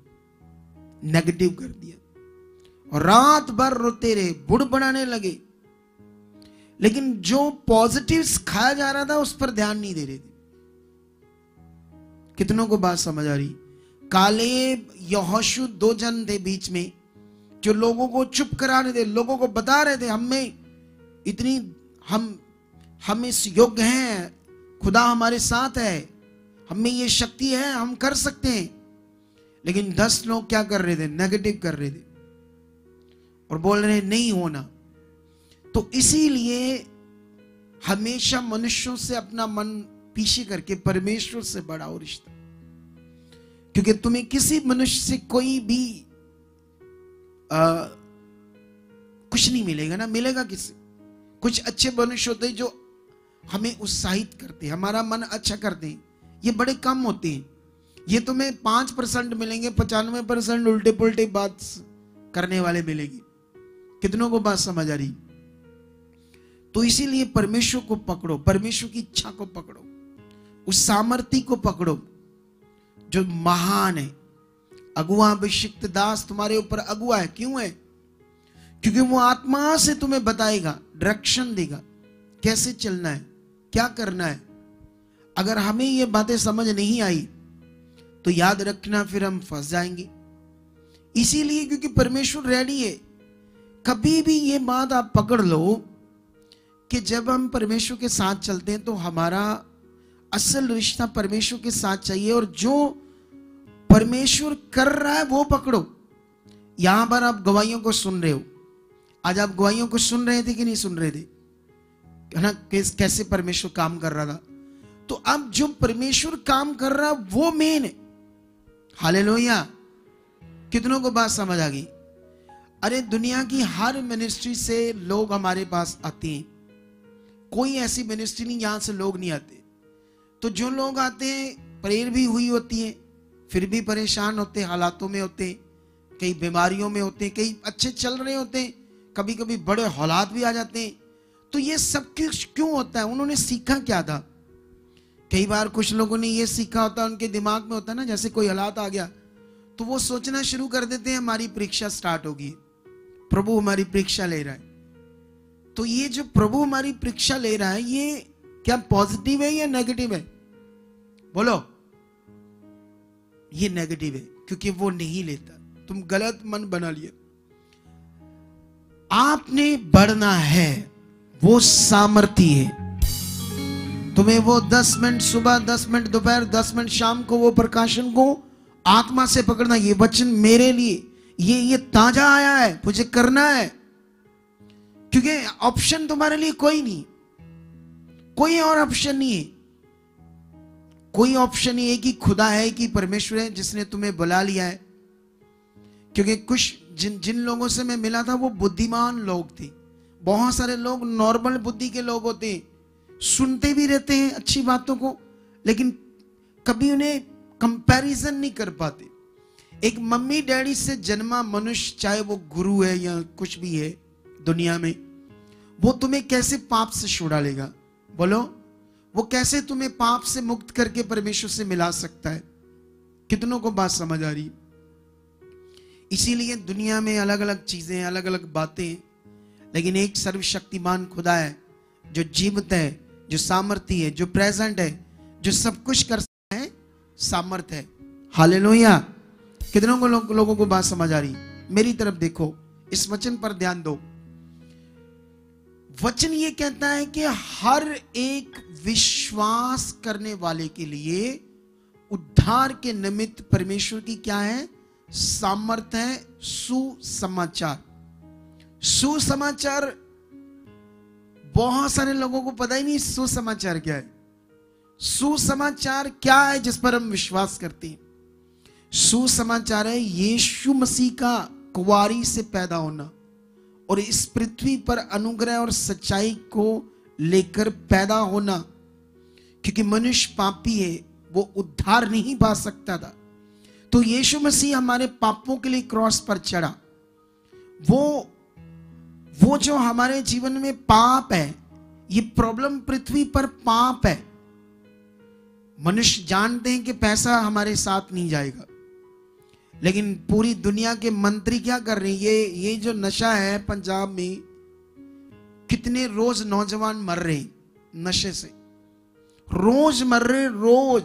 Speaker 1: नेगेटिव कर दिया, और रात भर रोते रहे, बुड़बड़ाने लगे। लेकिन जो पॉजिटिव खाया जा रहा था उस पर ध्यान नहीं दे रहे थे। कितनों को बात समझ आ रही? कालेब, यहोशू 2 जन थे बीच में जो लोगों को चुप करा रहे थे, लोगों को बता रहे थे हमें इतनी, हम इस योग्य हैं, खुदा हमारे साथ है, हमें ये शक्ति है, हम कर सकते हैं। लेकिन 10 लोग क्या कर रहे थे? नेगेटिव कर रहे थे और बोल रहे नहीं होना। तो इसीलिए हमेशा मनुष्यों से अपना मन पीछे करके परमेश्वर से बढ़ाओ रिश्ता, क्योंकि तुम्हें किसी मनुष्य से कोई भी कुछ नहीं मिलेगा ना, मिलेगा किससे? कुछ अच्छे मनुष्य होते हैं जो हमें उत्साहित करते हैं, हमारा मन अच्छा करते हैं, ये बड़े कम होते हैं। ये तुम्हें 5% मिलेंगे, 95% उल्टे पुल्टे बात करने वाले मिलेंगे। कितनों को बात समझ आ रही? तो इसीलिए परमेश्वर को पकड़ो, परमेश्वर की इच्छा को पकड़ो, उस सामर्थ्य को पकड़ो जो महान है। अगुआ अभिषिक्त दास तुम्हारे ऊपर अगुआ है, क्यों है? क्योंकि वो आत्मा से तुम्हें बताएगा, डायरेक्शन देगा, कैसे चलना है, क्या करना है। अगर हमें ये बातें समझ नहीं आई तो याद रखना फिर हम फंस जाएंगे। इसीलिए क्योंकि परमेश्वर रेडी है। कभी भी ये बात आप पकड़ लो कि जब हम परमेश्वर के साथ चलते हैं तो हमारा असल रिश्ता परमेश्वर के साथ चाहिए, और जो परमेश्वर कर रहा है वो पकड़ो। यहां पर आप गवाहियों को सुन रहे हो, आज आप गवाहियों को सुन रहे थे कि नहीं सुन रहे थे, है ना, कैसे परमेश्वर काम कर रहा था। तो अब जो परमेश्वर काम कर रहा है वो मेन है। हालेलुया। कितनों को बात समझ आ गई? अरे दुनिया की हर मिनिस्ट्री से लोग हमारे पास आते हैं, कोई ऐसी मिनिस्ट्री नहीं जहां से लोग नहीं आते। तो जो लोग आते हैं, प्रेयर भी हुई होती है, फिर भी परेशान होते हैं, हालातों में होते हैं, कई बीमारियों में होते हैं, कई अच्छे चल रहे होते हैं, कभी कभी बड़े हालात भी आ जाते हैं। तो ये सब क्यों होता है? उन्होंने सीखा क्या था? कई बार कुछ लोगों ने ये सीखा होता है, उनके दिमाग में होता है ना, जैसे कोई हालात आ गया तो वो सोचना शुरू कर देते हैं हमारी परीक्षा स्टार्ट होगी, प्रभु हमारी परीक्षा ले रहा है। तो ये जो प्रभु हमारी परीक्षा ले रहा है, ये क्या पॉजिटिव है या नेगेटिव है? बोलो। ये नेगेटिव है, क्योंकि वो नहीं लेता। तुम गलत मन बना लिया। आपने बढ़ना है, वो सामर्थ्य है। तुम्हें वो 10 मिनट सुबह, 10 मिनट दोपहर, 10 मिनट शाम को वो प्रकाशन को आत्मा से पकड़ना। ये वचन मेरे लिए ये ताजा आया है, मुझे करना है। क्योंकि ऑप्शन तुम्हारे लिए कोई नहीं, कोई और ऑप्शन नहीं है। कोई ऑप्शन नहीं है कि खुदा है कि परमेश्वर है जिसने तुम्हें बुला लिया है। क्योंकि कुछ जिन लोगों से मैं मिला था वो बुद्धिमान लोग थे। बहुत सारे लोग नॉर्मल बुद्धि के लोग होते हैं, सुनते भी रहते हैं अच्छी बातों को, लेकिन कभी उन्हें कंपैरिजन नहीं कर पाते। एक मम्मी डैडी से जन्मा मनुष्य, चाहे वो गुरु है या कुछ भी है दुनिया में, वो तुम्हें कैसे पाप से छुड़ा लेगा? बोलो। वो कैसे तुम्हें पाप से मुक्त करके परमेश्वर से मिला सकता है? कितनों को बात समझ आ रही? इसीलिए दुनिया में अलग अलग चीजें, अलग अलग बातें, लेकिन एक सर्वशक्तिमान खुदा है जो जीवित है, जो सामर्थ्य है, जो प्रेजेंट है, जो सब कुछ कर सकता है, सामर्थ है। हालेलुया। कितनों को लोगों को बात समझ आ रही? मेरी तरफ देखो, इस वचन पर ध्यान दो। वचन ये कहता है कि हर एक विश्वास करने वाले के लिए उद्धार के निमित्त परमेश्वर की क्या है? सामर्थ है। सुसमाचार। सुसमाचार बहुत सारे लोगों को पता ही नहीं सुसमाचार क्या है। सुसमाचार क्या है जिस पर हम विश्वास करते हैं? सुसमाचार है यीशु मसीह का कुंवारी से पैदा होना और इस पृथ्वी पर अनुग्रह और सच्चाई को लेकर पैदा होना। क्योंकि मनुष्य पापी है, वो उद्धार नहीं पा सकता था, तो यीशु मसीह हमारे पापों के लिए क्रॉस पर चढ़ा। वो जो हमारे जीवन में पाप है, ये प्रॉब्लम पृथ्वी पर पाप है। मनुष्य जानते हैं कि पैसा हमारे साथ नहीं जाएगा, लेकिन पूरी दुनिया के मंत्री क्या कर रहे हैं? ये जो नशा है पंजाब में, कितने रोज नौजवान मर रहे नशे से, रोज मर रहे, रोज।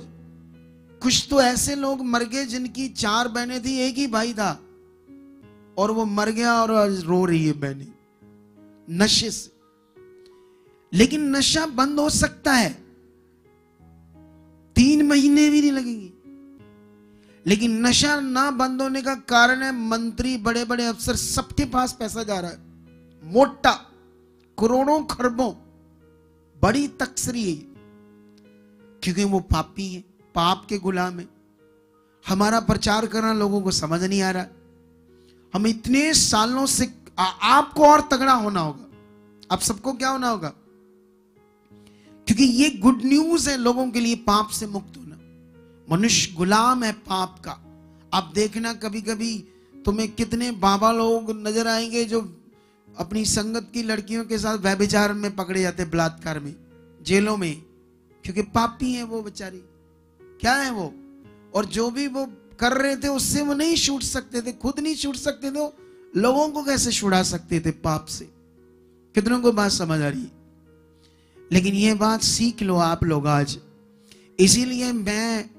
Speaker 1: कुछ तो ऐसे लोग मर गए जिनकी 4 बहनें थी, एक ही भाई था, और वो मर गया और रो रही है बहनें नशे से। लेकिन नशा बंद हो सकता है, 3 महीने भी नहीं लगेंगे। लेकिन नशा ना बंद होने का कारण है मंत्री, बड़े बड़े अफसर, सबके पास पैसा जा रहा है, मोटा, करोड़ों खरबों, बड़ी तकसरी है, क्योंकि वो पापी है, पाप के गुलाम है। हमारा प्रचार करना लोगों को समझ नहीं आ रहा। हम इतने सालों से आपको और तगड़ा होना होगा। आप सबको क्या होना होगा? क्योंकि ये गुड न्यूज है लोगों के लिए, पाप से मुक्त होना। मनुष्य गुलाम है पाप का। आप देखना कभी कभी तुम्हें कितने बाबा लोग नजर आएंगे जो अपनी संगत की लड़कियों के साथ व्यभिचार में पकड़े जाते, बलात्कार में, जेलों में, क्योंकि पापी हैं वो बेचारी। क्या है वो? और जो भी वो कर रहे थे उससे वो नहीं छूट सकते थे, खुद नहीं छूट सकते थे, लोगों को कैसे छुड़ा सकते थे पाप से? कितनों को बात समझ आ रही है? लेकिन ये बात सीख लो आप लोग आज। इसीलिए मैं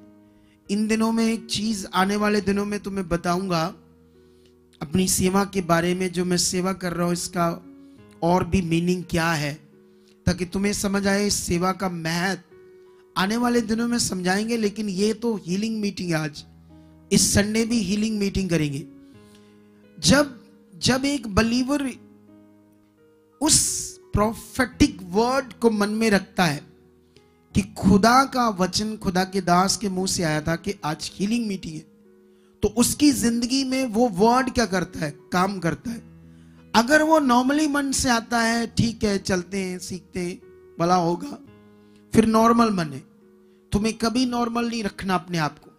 Speaker 1: इन दिनों में एक चीज, आने वाले दिनों में तुम्हें बताऊंगा अपनी सेवा के बारे में। जो मैं सेवा कर रहा हूं इसका और भी मीनिंग क्या है, ताकि तुम्हें समझ आए इस सेवा का महत्व। आने वाले दिनों में समझाएंगे, लेकिन ये तो हीलिंग मीटिंग है। आज इस संडे भी हीलिंग मीटिंग करेंगे। जब एक बलीवर उस प्रोफेटिक वर्ड को मन में रखता है कि खुदा का वचन खुदा के दास के मुंह से आया था कि आज हीलिंग मीटिंग है, तो उसकी जिंदगी में वो वर्ड क्या करता है, काम करता है। अगर वो नॉर्मली मन से आता है, ठीक है चलते हैं सीखते हैं भला होगा, फिर नॉर्मल मन है। तुम्हें कभी नॉर्मल नहीं रखना अपने आप को।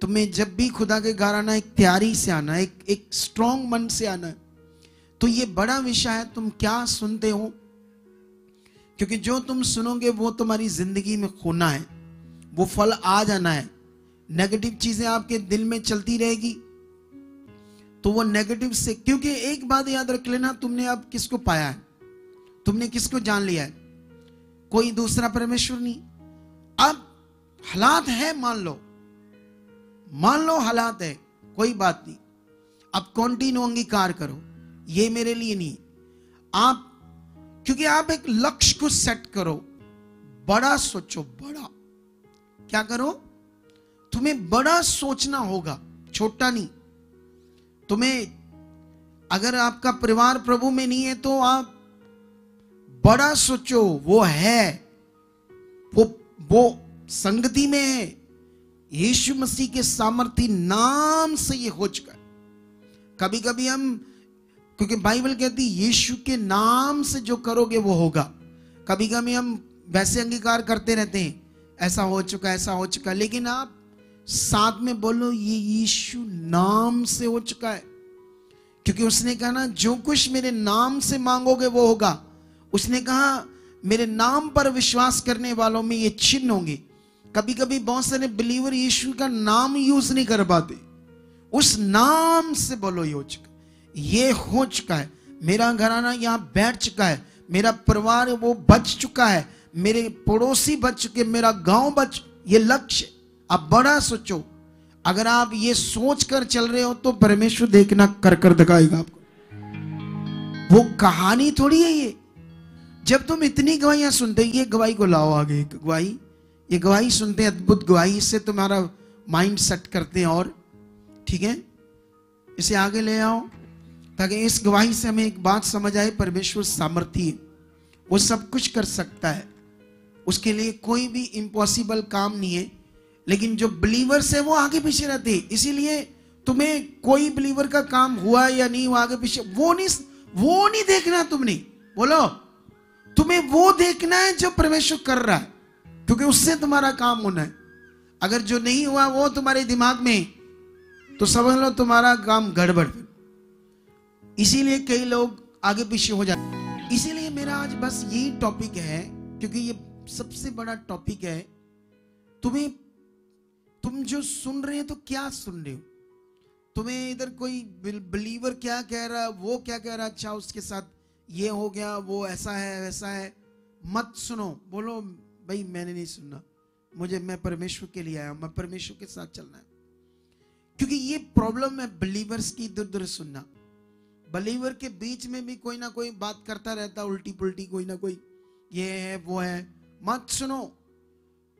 Speaker 1: तुम्हें जब भी खुदा के घर आना, एक तैयारी से आना, एक स्ट्रॉन्ग मन से आना है। तो ये बड़ा विषय है, तुम क्या सुनते हो, क्योंकि जो तुम सुनोगे वो तुम्हारी जिंदगी में होना है, वो फल आ जाना है। नेगेटिव चीजें आपके दिल में चलती रहेगी तो वो नेगेटिव से, क्योंकि एक बात याद रख लेना, तुमने अब किसको पाया है, तुमने किसको जान लिया है, कोई दूसरा परमेश्वर नहीं। अब हालात है, मान लो हालात है, कोई बात नहीं, अब कंटिन्यू अंगीकार करो, ये मेरे लिए नहीं। आप, क्योंकि आप एक लक्ष्य को सेट करो, बड़ा सोचो, बड़ा क्या करो, तुम्हें बड़ा सोचना होगा, छोटा नहीं। तुम्हें अगर आपका परिवार प्रभु में नहीं है तो आप बड़ा सोचो, वो है, वो संगति में है, यीशु मसीह के सामर्थी नाम से ये हो चुका है। कभी कभी हम, क्योंकि बाइबल कहती है यीशु के नाम से जो करोगे वो होगा। कभी कभी हम वैसे अंगीकार करते रहते हैं, ऐसा हो चुका, ऐसा हो चुका, लेकिन आप साथ में बोलो ये यीशु नाम से हो चुका है, क्योंकि उसने कहा ना, जो कुछ मेरे नाम से मांगोगे वो होगा। उसने कहा मेरे नाम पर विश्वास करने वालों में ये चिन्ह होंगे। कभी कभी बहुत सारे बिलीवर यीशु का नाम यूज नहीं कर पाते, उस नाम से बोलो ये हो चुका, ये हो चुका है, मेरा घराना यहां बैठ चुका है, मेरा परिवार वो बच चुका है, मेरे पड़ोसी बच चुके, मेरा गांव बच। ये लक्ष्य आप बड़ा सोचो। अगर आप ये सोच कर चल रहे हो तो परमेश्वर देखना कर दिखाएगा आपको। वो कहानी थोड़ी है ये। जब तुम इतनी गवाहियां सुनते, ये गवाही को लाओ आगे, गवाही, ये गवाही सुनते हैं, अद्भुत गवाही से तुम्हारा माइंड सेट करते हैं। और ठीक है, इसे आगे ले आओ ताकि इस गवाही से हमें एक बात समझ आए, परमेश्वर सामर्थी है, वो सब कुछ कर सकता है, उसके लिए कोई भी इम्पॉसिबल काम नहीं है। लेकिन जो बिलीवर्स है वो आगे पीछे रहते हैं। इसीलिए तुम्हें कोई बिलीवर का काम हुआ या नहीं हुआ, आगे पीछे वो नहीं देखना। तुमने बोलो, तुम्हें वो देखना है जो परमेश्वर कर रहा है, क्योंकि उससे तुम्हारा काम होना है। अगर जो नहीं हुआ वो तुम्हारे दिमाग में, तो समझ लो तुम्हारा काम गड़बड़। इसीलिए कई लोग आगे पीछे हो जाते। इसीलिए मेरा आज बस यही टॉपिक है, क्योंकि ये सबसे बड़ा टॉपिक है। तुम जो सुन रहे हैं तो क्या सुन रहे हो, तुम्हें इधर कोई बिलीवर क्या कह रहा है, वो क्या कह रहा है, अच्छा उसके साथ ये हो गया, वो ऐसा है वैसा है, मत सुनो। बोलो भाई मैंने नहीं सुनना, मैं परमेश्वर के लिए आया हूं, मैं परमेश्वर के साथ चलना है। क्योंकि ये प्रॉब्लम है बिलीवर्स की, इधर उधर सुनना। बिलीवर के बीच में भी कोई ना कोई बात करता रहता, उल्टी पुल्टी, कोई ना कोई ये है वो है, मत सुनो।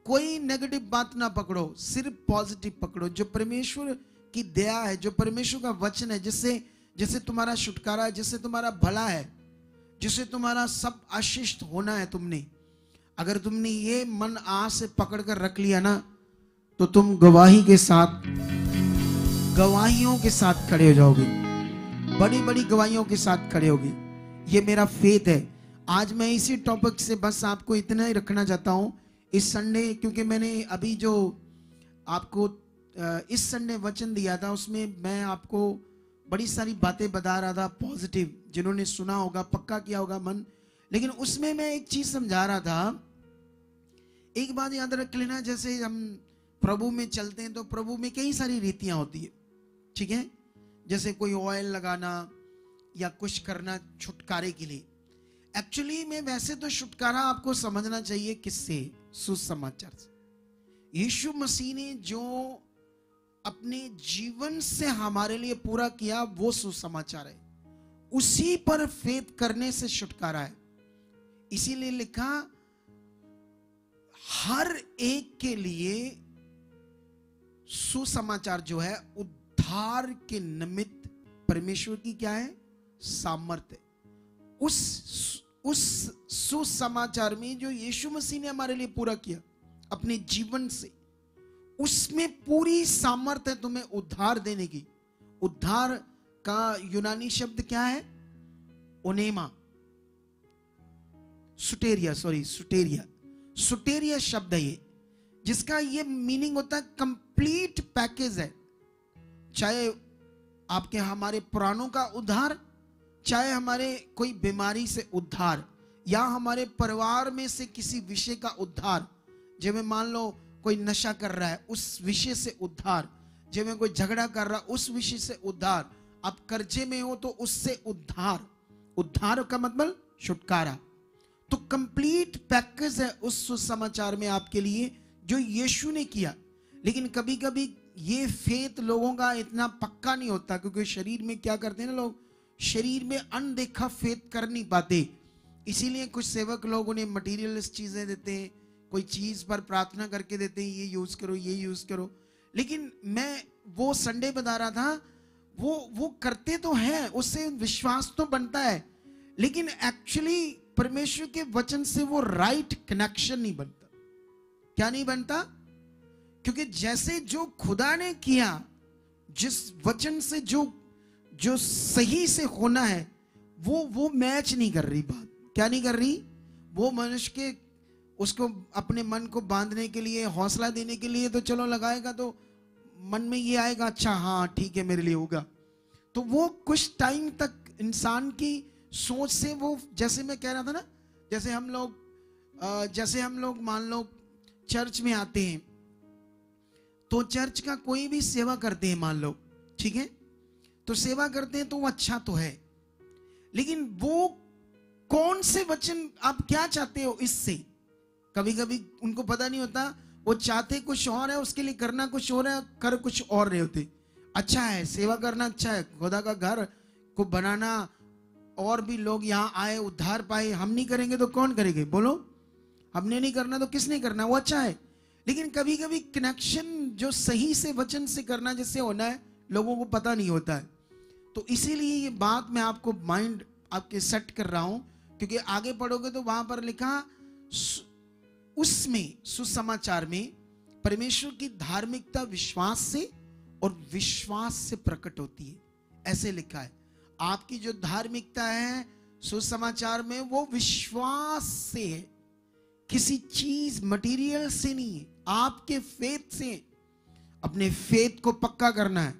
Speaker 1: कोई नेगेटिव बात ना पकड़ो, सिर्फ पॉजिटिव पकड़ो। जो परमेश्वर की दया है, जो परमेश्वर का वचन है, जिससे तुम्हारा छुटकारा, जिससे तुम्हारा भला है, जिससे तुम्हारा सब आशीष होना है। अगर तुमने ये मन आज से पकड़ कर रख लिया ना, तो तुम गवाही के साथ, गवाहियों के साथ खड़े हो जाओगे, बड़ी बड़ी गवाहियों के साथ खड़े होगे। ये मेरा फेथ है। आज मैं इसी टॉपिक से बस आपको इतना ही रखना चाहता हूं इस संडे, क्योंकि मैंने अभी जो आपको इस संडे वचन दिया था, उसमें मैं आपको बड़ी सारी बातें बता रहा था पॉजिटिव, जिन्होंने सुना होगा पक्का किया होगा मन। लेकिन उसमें मैं एक चीज समझा रहा था। एक बात याद रख लेना, जैसे हम प्रभु में चलते हैं तो प्रभु में कई सारी रीतियां होती है, ठीक है। जैसे कोई ऑयल लगाना या कुछ करना छुटकारे के लिए। एक्चुअली में वैसे तो छुटकारा आपको समझना चाहिए किससे, सुसमाचार से। यीशु मसीह ने जो अपने जीवन से हमारे लिए पूरा किया, वो सुसमाचार है। उसी पर फेथ करने से छुटकारा है। इसीलिए लिखा, हर एक के लिए सुसमाचार जो है उद्धार के निमित्त परमेश्वर की क्या है, सामर्थ्य। उस सुसमाचार में जो यीशु मसीह ने हमारे लिए पूरा किया अपने जीवन से, उसमें पूरी सामर्थ्य है तुम्हें उद्धार देने की। उद्धार का यूनानी शब्द क्या है, ओनेमा, सुटेरिया शब्द है ये, जिसका ये मीनिंग होता है कंप्लीट पैकेज है। चाहे आपके हमारे पुराणों का उद्धार, चाहे हमारे कोई बीमारी से उद्धार, या हमारे परिवार में से किसी विषय का उद्धार। जब मान लो कोई नशा कर रहा है, उस विषय से उद्धार। जब कोई झगड़ा कर रहा है, उस विषय से उद्धार। आप कर्जे में हो तो उससे उद्धार। उद्धार का मतलब छुटकारा। तो कंप्लीट पैकेज है उस सुसमाचार में आपके लिए जो यीशु ने किया। लेकिन कभी कभी ये फेथ लोगों का इतना पक्का नहीं होता, क्योंकि शरीर में क्या करते हैं ना लोग, शरीर में अनदेखा फेथ कर नहीं पाते। इसीलिए कुछ सेवक लोग उन्हें मटीरियलिस्ट चीजें देते हैं, कोई चीज पर प्रार्थना करके देते हैं, ये यूज करो, ये यूज करो। लेकिन मैं वो संडे बता रहा था, वो करते तो हैं, उससे विश्वास तो बनता है, लेकिन एक्चुअली परमेश्वर के वचन से वो राइट कनेक्शन नहीं बनता। क्या नहीं बनता? क्योंकि जैसे जो खुदा ने किया, जिस वचन से जो सही से होना है, वो मैच नहीं कर रही बात। क्या नहीं कर रही? वो मनुष्य के उसको अपने मन को बांधने के लिए, हौसला देने के लिए तो चलो लगाएगा, तो मन में ये आएगा, अच्छा हाँ ठीक है मेरे लिए होगा। तो वो कुछ टाइम तक इंसान की सोच से वो, जैसे मैं कह रहा था ना, जैसे हम लोग मान लो चर्च में आते हैं, तो चर्च का कोई भी सेवा करते हैं मान लो, ठीक है, तो सेवा करते हैं तो वो अच्छा तो है, लेकिन वो कौन से वचन आप क्या चाहते हो इससे, कभी कभी उनको पता नहीं होता। वो चाहते कुछ और है, उसके लिए करना कुछ और है, कर कुछ और रहे होते। अच्छा है, सेवा करना अच्छा है, खुदा का घर को बनाना, और भी लोग यहाँ आए, उद्धार पाए, हम नहीं करेंगे तो कौन करेंगे? बोलो, हमने नहीं करना तो किसने करना? वो अच्छा है। लेकिन कभी कभी कनेक्शन जो सही से वचन से करना जिससे होना है, लोगों को पता नहीं होता है। तो इसीलिए ये बात मैं आपको माइंड आपके सेट कर रहा हूं, क्योंकि आगे पढ़ोगे तो वहां पर लिखा, उसमें सुसमाचार में परमेश्वर की धार्मिकता विश्वास से और विश्वास से प्रकट होती है, ऐसे लिखा है। आपकी जो धार्मिकता है सुसमाचार में, वो विश्वास से है, किसी चीज मटेरियल से नहीं है, आपके फेथ से। अपने फेथ को पक्का करना है,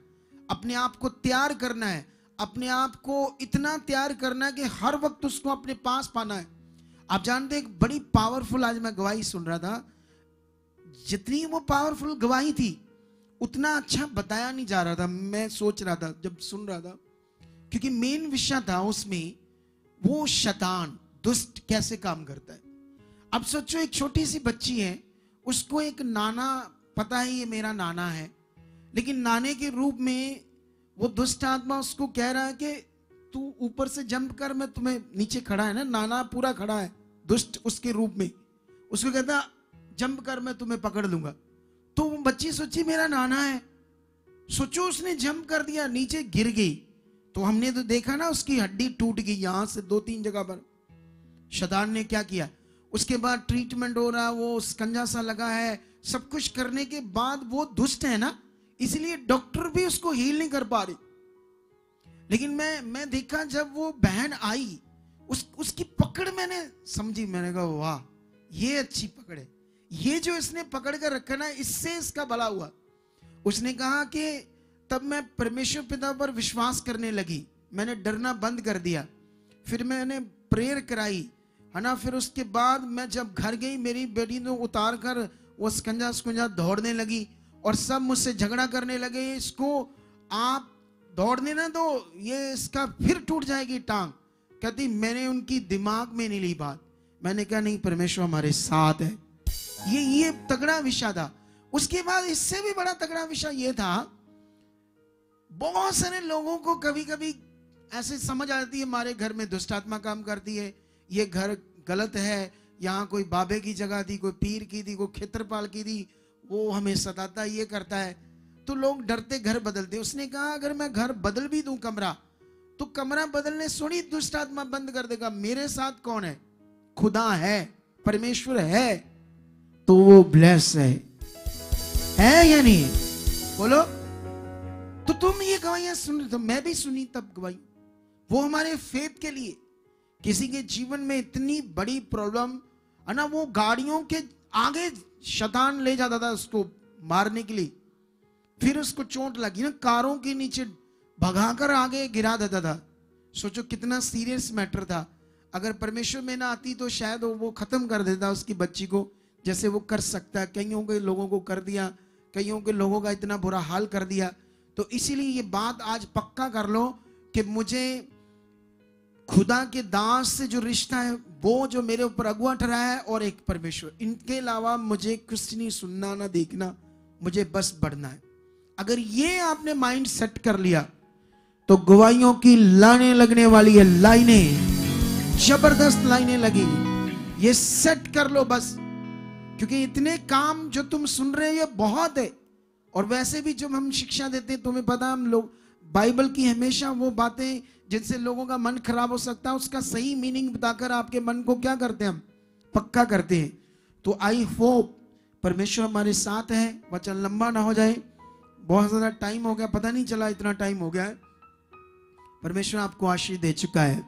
Speaker 1: अपने आप को तैयार करना है, अपने आप को इतना तैयार करना है कि हर वक्त उसको अपने पास पाना है। आप जानते, एक बड़ी पावरफुल, आज मैं गवाही सुन रहा था, जितनी वो पावरफुल गवाही थी उतना अच्छा बताया नहीं जा रहा था। मैं सोच रहा था जब सुन रहा था, क्योंकि मेन विषय था उसमें, वो शैतान दुष्ट कैसे काम करता है। अब सोचो, एक छोटी सी बच्ची है, उसको एक नाना पता है ये मेरा नाना है, लेकिन नाने के रूप में वो दुष्ट आत्मा उसको कह रहा है कि तू ऊपर से जंप कर, मैं तुम्हें नीचे खड़ा है ना, नाना पूरा खड़ा है, दुष्ट उसके रूप में उसको कहता जंप कर, मैं तुम्हें पकड़ लूंगा। तो वो बच्ची सोची मेरा नाना है, सोचो उसने जंप कर दिया, नीचे गिर गई, तो हमने तो देखा ना उसकी हड्डी टूट गई यहां से 2-3 जगह पर। शैतान ने क्या किया, उसके बाद ट्रीटमेंट हो रहा, वो स्कंजा सा लगा है, सब कुछ करने के बाद वो दुष्ट है ना, इसलिए डॉक्टर भी उसको हील नहीं कर पा रही। लेकिन मैं देखा जब वो बहन आई, उसकी पकड़ मैंने समझी, मैंने कहा वाह ये अच्छी पकड़ है, ये जो इसने पकड़ कर रखा ना, इससे इसका भला हुआ। उसने कहा कि तब मैं परमेश्वर पिता पर विश्वास करने लगी, मैंने डरना बंद कर दिया, फिर मैंने प्रेयर कराई है ना, फिर उसके बाद मैं जब घर गई, मेरी बेटी ने उतार कर वो स्कंजा दौड़ने लगी, और सब मुझसे झगड़ा करने लगे, इसको आप दौड़ने ना दो, ये इसका फिर टूट जाएगी टांग। कहती मैंने उनकी दिमाग में नहीं ली बात, मैंने कहा नहीं, परमेश्वर हमारे साथ है। ये तगड़ा विषय था। उसके बाद इससे भी बड़ा तगड़ा विषय ये था बहुत सारे लोगों को कभी कभी ऐसे समझ आती है हमारे घर में दुष्ट आत्मा काम करती है, ये घर गलत है, यहाँ कोई बाबे की जगह थी, कोई पीर की थी, कोई खेत्रपाल की थी, वो हमें सताता है, ये करता है, तो लोग डरते घर बदलते। उसने कहा अगर मैं घर बदल भी दूं कमरा, तो कमरा बदलने सुनी दुष्ट आत्मा बंद कर देगा। मेरे साथ कौन है? खुदा है, परमेश्वर है, तो वो ब्लेस है या नहीं? बोलो। तो तुम ये गवाहियां सुन रहे, तो मैं भी सुनी तब गवाही। वो हमारे फेथ के लिए, किसी के जीवन में इतनी बड़ी प्रॉब्लम है ना, वो गाड़ियों के आगे शैतान ले जाता था उसको मारने के लिए, फिर उसको चोट लगी ना, कारों के नीचे भगाकर आगे गिरा देता था। सोचो कितना सीरियस मैटर था। अगर परमेश्वर में ना आती तो शायद वो खत्म कर देता उसकी बच्ची को, जैसे वो कर सकता है। कईयों के लोगों को कर दिया, कईयों के लोगों का इतना बुरा हाल कर दिया। तो इसीलिए ये बात आज पक्का कर लो कि मुझे खुदा के दास से जो रिश्ता है, वो जो मेरे ऊपर अगुआ ठहरा है, और एक परमेश्वर, इनके अलावा मुझे कुछ नहीं सुनना ना देखना, मुझे बस बढ़ना है। अगर ये आपने माइंड सेट कर लिया तो गवाहियों की लाइनें लगने वाली है, लाइनें, जबरदस्त लाइनें लगेगी। ये सेट कर लो बस, क्योंकि इतने काम जो तुम सुन रहे हो ये बहुत है। और वैसे भी जब हम शिक्षा देते हैं, तुम्हें पता, हम लोग बाइबल की हमेशा वो बातें जिनसे लोगों का मन खराब हो सकता है, उसका सही मीनिंग बताकर आपके मन को क्या करते हैं, हम पक्का करते हैं। तो आई होप परमेश्वर हमारे साथ है। वचन लंबा ना हो जाए, बहुत ज्यादा टाइम हो गया, पता नहीं चला इतना टाइम हो गया है। परमेश्वर आपको आशीष दे चुका है।